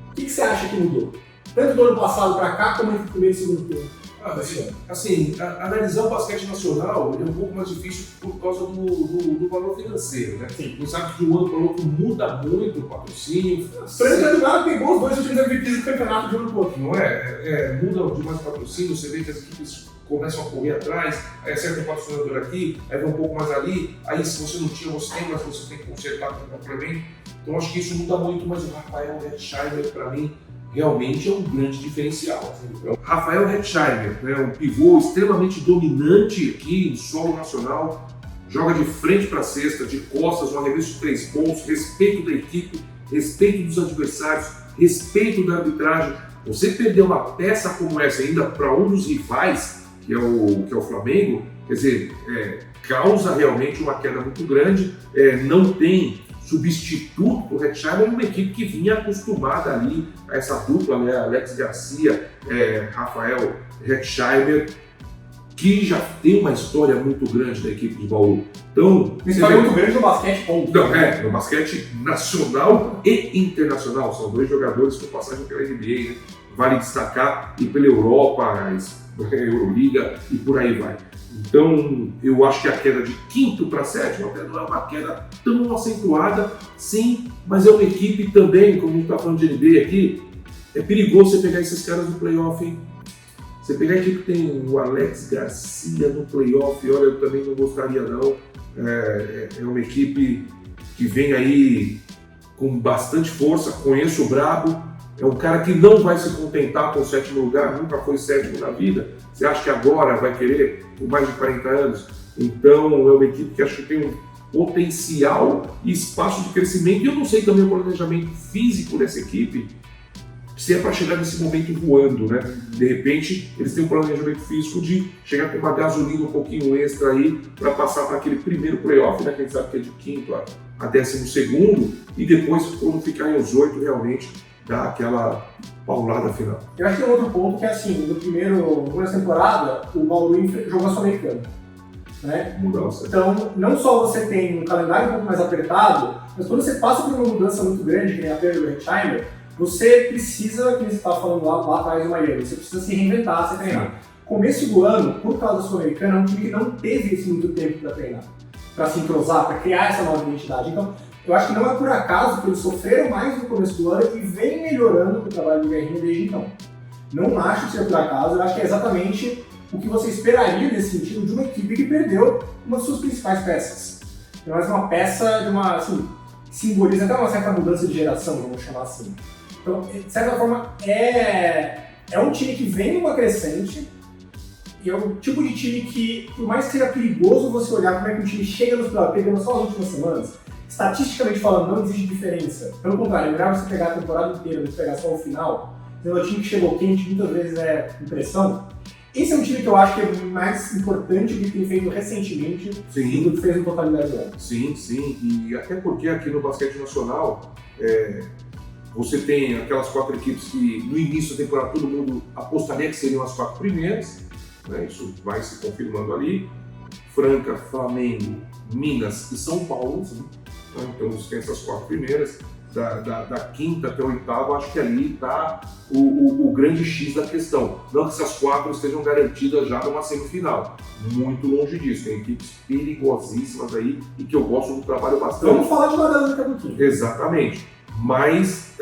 O que você acha que mudou? Tanto do ano passado para cá, como entre o primeiro e o segundo turno? Assim, analisar o basquete nacional é um pouco mais difícil por causa do valor financeiro, né? Sim. Você sabe que de um ano para o outro muda muito o patrocínio. Franca do Galo pegou os dois últimos MVPs do campeonato de um ano para o outro. Não é? Muda demais o patrocínio, você vê que as equipes começam a correr atrás, aí acerta um patrocinador aqui, aí vai um pouco mais ali, aí se você não tinha, você tem, mas você tem que consertar com o complemento. Então acho que isso muda muito, mas o Rafael Hetzheimer, para mim, realmente é um grande diferencial. Então, Rafael Hetzheimer, né, um pivô extremamente dominante aqui em solo nacional, joga de frente para a cesta, de costas, um arremesso de 3 pontos, respeito da equipe, respeito dos adversários, respeito da arbitragem. Você perder uma peça como essa ainda para um dos rivais, que é o Flamengo, quer dizer, causa realmente uma queda muito grande, não tem substituto para o Hetzheimer, uma equipe que vinha acostumada ali a essa dupla, né, Alex Garcia, Rafael Hetzheimer, que já tem uma história muito grande da equipe de Bauru. Então, uma história muito grande no basquete, ponto. Então, no basquete nacional e internacional, são 2 jogadores com passagem pela NBA, né? Vale destacar, e pela Europa, Euroliga e por aí vai. Então, eu acho que a queda de quinto para sétimo até não é uma queda tão acentuada, sim, mas é uma equipe também, como a gente está falando de NBA aqui, é perigoso você pegar esses caras no playoff, hein? Você pegar a equipe que tem o Alex Garcia no playoff, olha, eu também não gostaria não. É uma equipe que vem aí com bastante força, conheço o Brabo, É um cara que não vai se contentar com o 7º lugar, nunca foi 7º na vida. Você acha que agora vai querer por mais de 40 anos? Então é uma equipe que acho que tem um potencial e espaço de crescimento. E eu não sei também o planejamento físico dessa equipe, se é para chegar nesse momento voando, né? De repente, eles têm um planejamento físico de chegar com uma gasolina um pouquinho extra aí para passar para aquele primeiro playoff, né? Que a gente sabe que é de 5º a 12º, e depois, quando ficarem os 8, realmente dá aquela paulada final. Eu acho que tem outro ponto que é assim, no primeira temporada, o Bauru jogou a Sul-Americana. Né? Mudança. Então, não só você tem um calendário um pouco mais apertado, mas quando você passa por uma mudança muito grande, que nem a perda do Hetzheimer, você precisa, que você estava falando lá atrás do Miami, você precisa se reinventar, se treinar. Começo do ano, por causa da Sul-Americana, é um time que não teve esse muito tempo para treinar, para se entrosar, para criar essa nova identidade. Então, eu acho que não é por acaso que eles sofreram mais no começo do ano e vem melhorando o trabalho do Guerrinha desde então. Não acho que seja por acaso, eu acho que é exatamente o que você esperaria nesse sentido de uma equipe que perdeu uma de suas principais peças. Não é uma peça de uma, assim, simboliza até uma certa mudança de geração, vamos chamar assim. Então, de certa forma, é um time que vem numa crescente e é um tipo de time que, por mais que seja perigoso você olhar como é que o time chega nos playoffs, pegando só as últimas semanas, estatisticamente falando, não existe diferença. Pelo contrário, é melhor você pegar a temporada inteira do que pegar só o final. Então, é um time que chegou quente, muitas vezes é impressão. Esse é um time que eu acho que é mais importante do que tem feito recentemente do que fez no totalidade do ano. Sim, e até porque aqui no basquete nacional você tem aquelas 4 equipes que no início da temporada todo mundo apostaria que seriam as 4 primeiras, né? Isso vai se confirmando ali. Franca, Flamengo, Minas e São Paulo, né? Então você tem essas 4 primeiras. Da 5ª até a 8ª, acho que ali está o grande X da questão. Não que essas 4 estejam garantidas já numa semifinal. Muito longe disso. Tem equipes perigosíssimas aí e que eu gosto do trabalho bastante. Vamos falar de Madalena daqui a pouquinho. Exatamente. Mas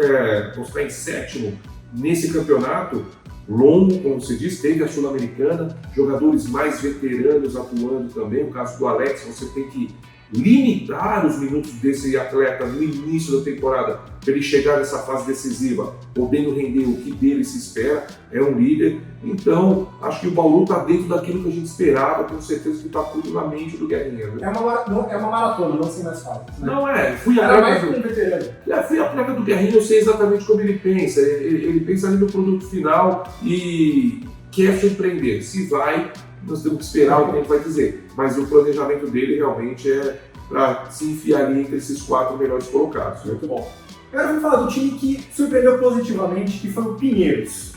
você está em 7º nesse campeonato longo, como você disse, teve a Sul-Americana, jogadores mais veteranos atuando também. O caso do Alex, você tem que limitar os minutos desse atleta no início da temporada para ele chegar nessa fase decisiva, podendo render o que dele se espera, é um líder. Então, acho que o Bauru está dentro daquilo que a gente esperava, tenho certeza que está tudo na mente do Guerrinha. Viu? É uma maratona, não sei mais fácil. Né? Não fui atleta do Guerrinha, eu sei exatamente como ele pensa. Ele pensa ali no produto final e quer surpreender. Se vai, nós temos que esperar o tempo vai dizer. Mas o planejamento dele realmente é para se enfiar ali entre esses 4 melhores colocados. Muito bom. Agora vamos falar do time que surpreendeu positivamente, que foi o Pinheiros.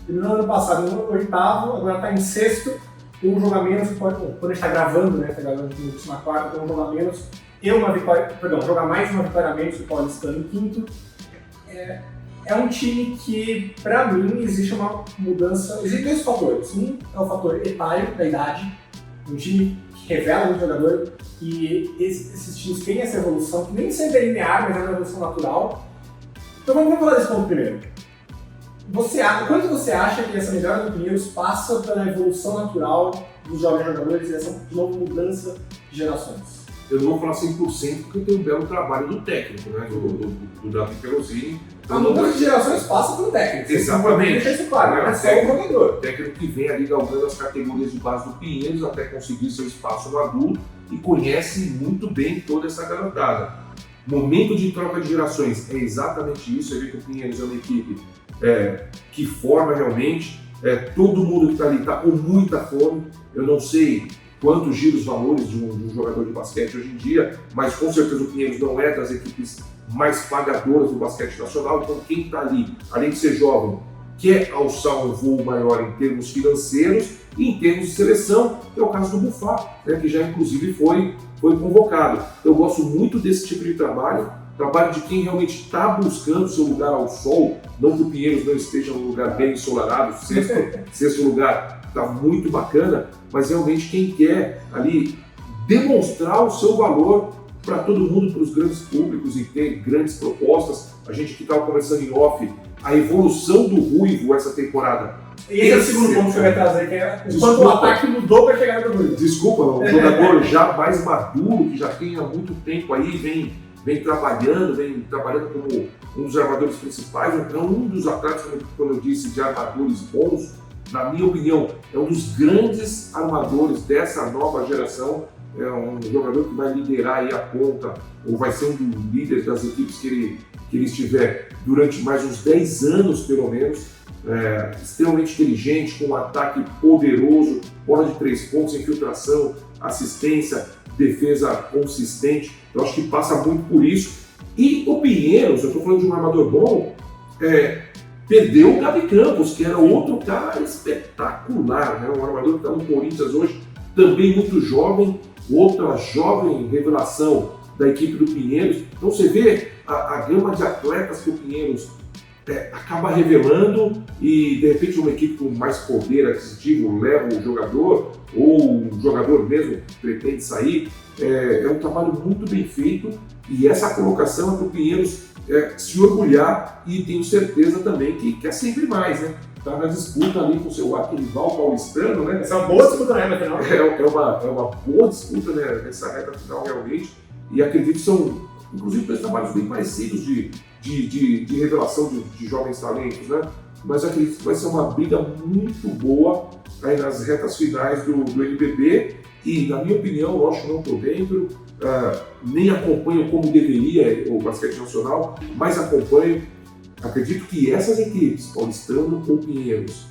No ano passado, no 8º, agora está em 6º, tem um jogo a menos, quando a gente está gravando, né? Está gravando na 4ª, tem um jogo a menos, joga mais uma vitória a menos, o Paulistano em 5º. É um time que, para mim, existe uma mudança. Existem 2 fatores. Um é o fator etário, da idade. Um time que revela muito jogador e esses times têm essa evolução, que nem sempre é linear, mas é uma evolução natural. Então vamos falar desse ponto primeiro. Quanto você acha que essa melhora do Pinheiros passa pela evolução natural dos jovens jogadores e essa, de novo, mudança de gerações? Eu não vou falar 100% porque tem um belo trabalho do técnico, né? do Davi Pelosini. A mudança de gerações passa pelo técnico. Exatamente. Deixa isso claro, não é só o jogador. O técnico que vem ali galgando as categorias de base do Pinheiros até conseguir seu espaço no adulto e conhece muito bem toda essa garotada. Momento de troca de gerações é exatamente isso. Você vê que o Pinheiros é uma equipe que forma realmente. Todo mundo que está ali está com muita fome. Eu não sei quanto gira os valores de um jogador de basquete hoje em dia, mas com certeza o Pinheiros não é das equipes mais pagadoras do basquete nacional. Então quem está ali, além de ser jovem, quer alçar um voo maior em termos financeiros e em termos de seleção, que é o caso do Bufá, né, que já inclusive foi convocado. Eu gosto muito desse tipo de trabalho de quem realmente está buscando seu lugar ao sol, não que o Pinheiros não esteja num lugar bem ensolarado, sexto lugar está muito bacana, mas realmente quem quer ali demonstrar o seu valor para todo mundo, para os grandes públicos e ter grandes propostas. A gente que estava conversando em off, a evolução do Ruivo essa temporada. E esse é o segundo ponto que eu ia trazer, que é o quanto o ataque mudou para chegar no Ruivo. Desculpa, um jogador já mais maduro, que já tem há muito tempo aí, vem vem trabalhando como um dos armadores principais, então um dos atletas, como eu disse, de armadores bons, na minha opinião, é um dos grandes armadores dessa nova geração, é um jogador que vai liderar aí a ponta, ou vai ser um dos líderes das equipes que ele estiver durante mais uns 10 anos, pelo menos, extremamente inteligente, com um ataque poderoso, bola de 3 pontos, infiltração, assistência, defesa consistente. Eu acho que passa muito por isso. E o Pinheiros, eu estou falando de um armador bom, perdeu o Gabi Campos, que era outro cara espetacular, né? Um armador que está no Corinthians hoje, também muito jovem, outra jovem revelação da equipe do Pinheiros. Então você vê a gama de atletas que o Pinheiros acaba revelando e de repente uma equipe com mais poder aquisitivo leva o jogador, ou o jogador mesmo pretende sair. É um trabalho muito bem feito e essa colocação é para o Pinheiros se orgulhar, e tenho certeza também que quer sempre mais, né? Está na disputa ali com o seu arquirrival paulistano, né? Essa é uma boa disputa na reta final. É uma boa disputa, né, nessa reta final realmente, e acredito que são, inclusive, dois trabalhos bem parecidos de revelação de jovens talentos, né? Mas acredito que vai ser uma briga muito boa aí nas retas finais do NBB, e na minha opinião, lógico que não estou dentro, nem acompanho como deveria o basquete nacional, mas acompanho. Acredito que essas equipes, Paulistano ou Pinheiros,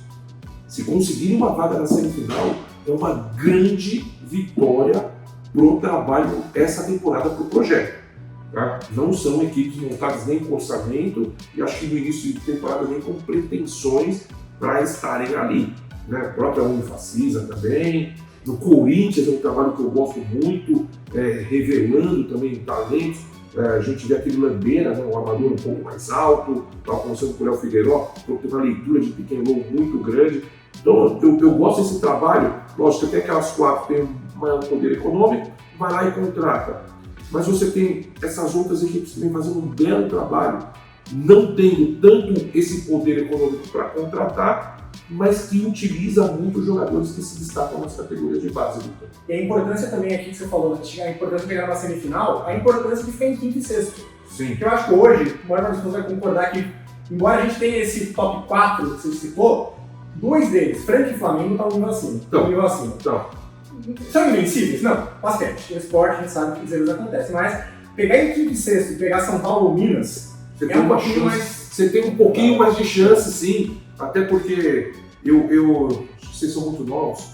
se conseguirem uma vaga na semifinal, é uma grande vitória pro trabalho essa temporada, pro projeto. Tá? Não são equipes montadas nem com orçamento, e acho que no início de temporada nem com pretensões para estarem ali. Né? A própria Unifacisa também. No Corinthians é um trabalho que eu gosto muito, revelando também talentos. A gente vê aquele Lambeira, né, um armador um pouco mais alto, estava conversando com o Léo Figueiró, tem uma leitura de pick and roll muito grande. Então eu gosto desse trabalho. Lógico que até aquelas 4 têm um maior poder econômico, vai lá e contrata. Mas você tem essas outras equipes que vêm fazendo um belo trabalho, não tendo tanto esse poder econômico para contratar, mas que utiliza muito os jogadores que se destacam nas categorias de base, Victor. E a importância também aqui que você falou, a importância de chegar na semifinal, a importância de ficar em quinto e sexto. Sim. Porque eu acho que hoje, o maior vai concordar que, embora a gente tenha esse top 4 que você citou, 2 deles, Franca e Flamengo, estão no nível acima. São invencíveis? Não. Basquete, esporte, a gente sabe que às vezes acontece. Mas pegar em quinto e sexto e pegar São Paulo ou Minas, você tem uma chance. Você tem um pouquinho mais de chance, sim. Até porque vocês são muito novos,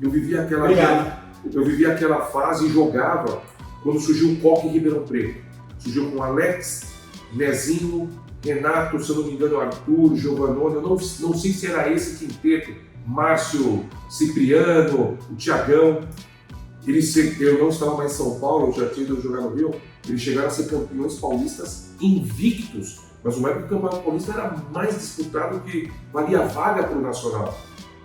eu vivi aquela fase e jogava quando surgiu o Coque em Ribeirão Preto. Surgiu com Alex, Nezinho, Renato, se eu não me engano, Arthur, Giovanoni, eu não sei se era esse quinteto, Márcio, Cipriano, o Tiagão. Eu não estava mais em São Paulo, eu já tinha ido jogar no Rio, eles chegaram a ser campeões paulistas invictos. Mas uma época que o Campeonato Paulista era mais disputado, que valia vaga para o Nacional.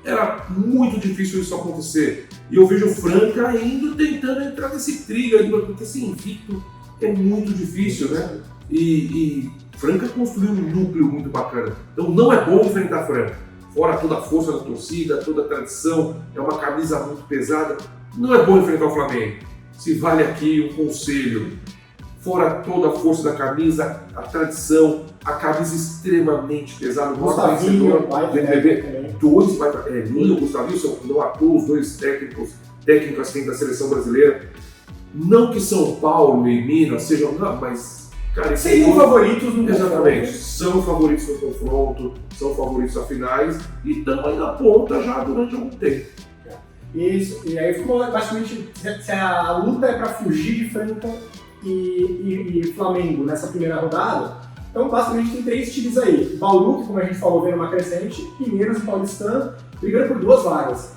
Era muito difícil isso acontecer. E eu vejo o Franca ainda tentando entrar nesse trilho, porque ser invicto é muito difícil, né? E Franca construiu um núcleo muito bacana. Então não é bom enfrentar Franca. Fora toda a força da torcida, toda a tradição, é uma camisa muito pesada. Não é bom enfrentar o Flamengo. Se vale aqui um conselho. Fora toda a força da camisa, a tradição, a camisa extremamente pesada. O nosso vencedor do NBB, Ninho, Gustavinho, são não à toa os 2 técnicos assim, da seleção brasileira. Não que São Paulo e Minas sejam, não, mas cara, seriam favoritos no exatamente, são favoritos no confronto, são favoritos a finais e estão aí na ponta já durante algum tempo. Isso, e aí ficou basicamente, se a luta é para fugir de Franca e Flamengo nessa primeira rodada, então basicamente tem 3 times aí. Bauru, que como a gente falou, vem numa crescente, Pinheiros e Paulistano, brigando por 2 vagas.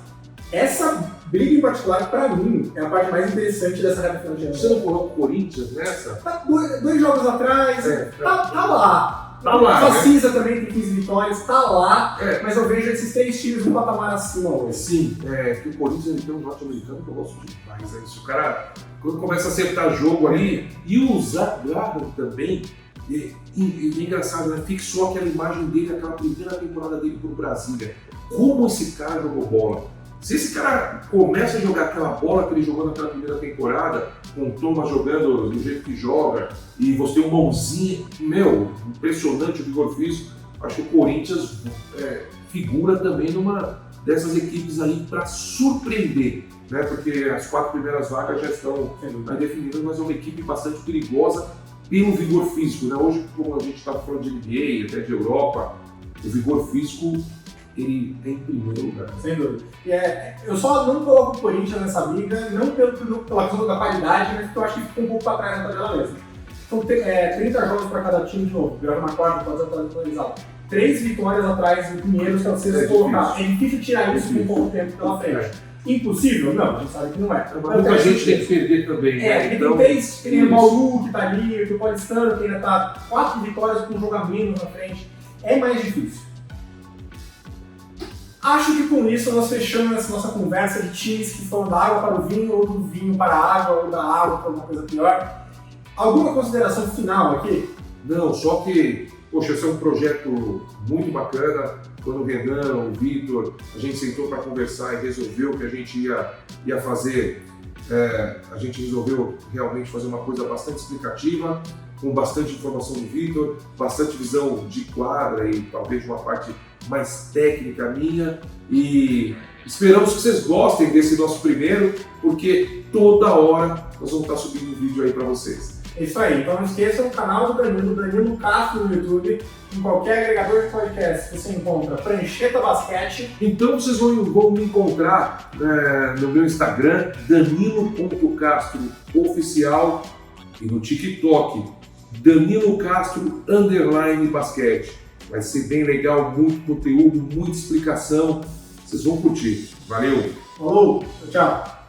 Essa briga em particular, pra mim, é a parte mais interessante dessa reta final de ano. Você não colocou o Corinthians nessa? Tá 2 jogos atrás, tá lá. Tá lá, o Facisa também tem 15 vitórias, tá lá, mas eu vejo esses 3 times no patamar acima hoje. Sim, que o Corinthians ele tem um norte-americano que eu gosto demais. Isso. O cara, quando começa a acertar jogo ali, e o Zach Graham também, é engraçado, né? Fixou aquela imagem dele, aquela primeira temporada dele pro Brasília. Como esse cara jogou bola? Se esse cara começa a jogar aquela bola que ele jogou naquela primeira temporada, com o Thomas jogando do jeito que joga, e você tem um mãozinha, impressionante o vigor físico, acho que o Corinthians figura também numa dessas equipes aí para surpreender, né? Porque as 4 primeiras vagas já estão definidas, mas é uma equipe bastante perigosa pelo vigor físico, né? Hoje, como a gente está falando de NBA, até de Europa, o vigor físico ele é em primeiro lugar. Sem dúvida. Eu só não coloco o Corinthians nessa briga, não pela questão da qualidade, mas porque eu acho que fica um pouco para trás na tabela mesmo. São 30 jogos para cada time de novo, virar uma quarta, pode ser atualizado. 3 vitórias atrás do Pinheiros para você colocar. É difícil tirar isso com pouco tempo pela frente. Impossível? Não, a gente sabe que não é. Muita gente tem que perder também. Então, tem 3, que tem o Bauru que está ali, o Paulistano que ainda está 4 vitórias com um jogo a menos na frente. É mais difícil. Acho que com isso nós fechamos essa nossa conversa de times que foram da água para o vinho, ou do vinho para a água, ou da água para alguma coisa pior. Alguma consideração final aqui? Não, só que, poxa, esse é um projeto muito bacana. Quando o Renan, o Vitor, a gente sentou para conversar e resolveu que a gente ia fazer, a gente resolveu realmente fazer uma coisa bastante explicativa, com bastante informação do Vitor, bastante visão de quadra e talvez uma parte mais técnica minha, e esperamos que vocês gostem desse nosso primeiro, porque toda hora nós vamos estar subindo um vídeo aí para vocês. É isso aí, então não esqueçam o canal do Danilo Castro no YouTube, em qualquer agregador de podcast você encontra Prancheta Basquete. Então vocês vão me encontrar no meu Instagram, danilo.castro_oficial, e no TikTok, Danilo Castro _basquete. Vai ser bem legal, muito conteúdo, muita explicação. Vocês vão curtir. Valeu! Falou! Tchau!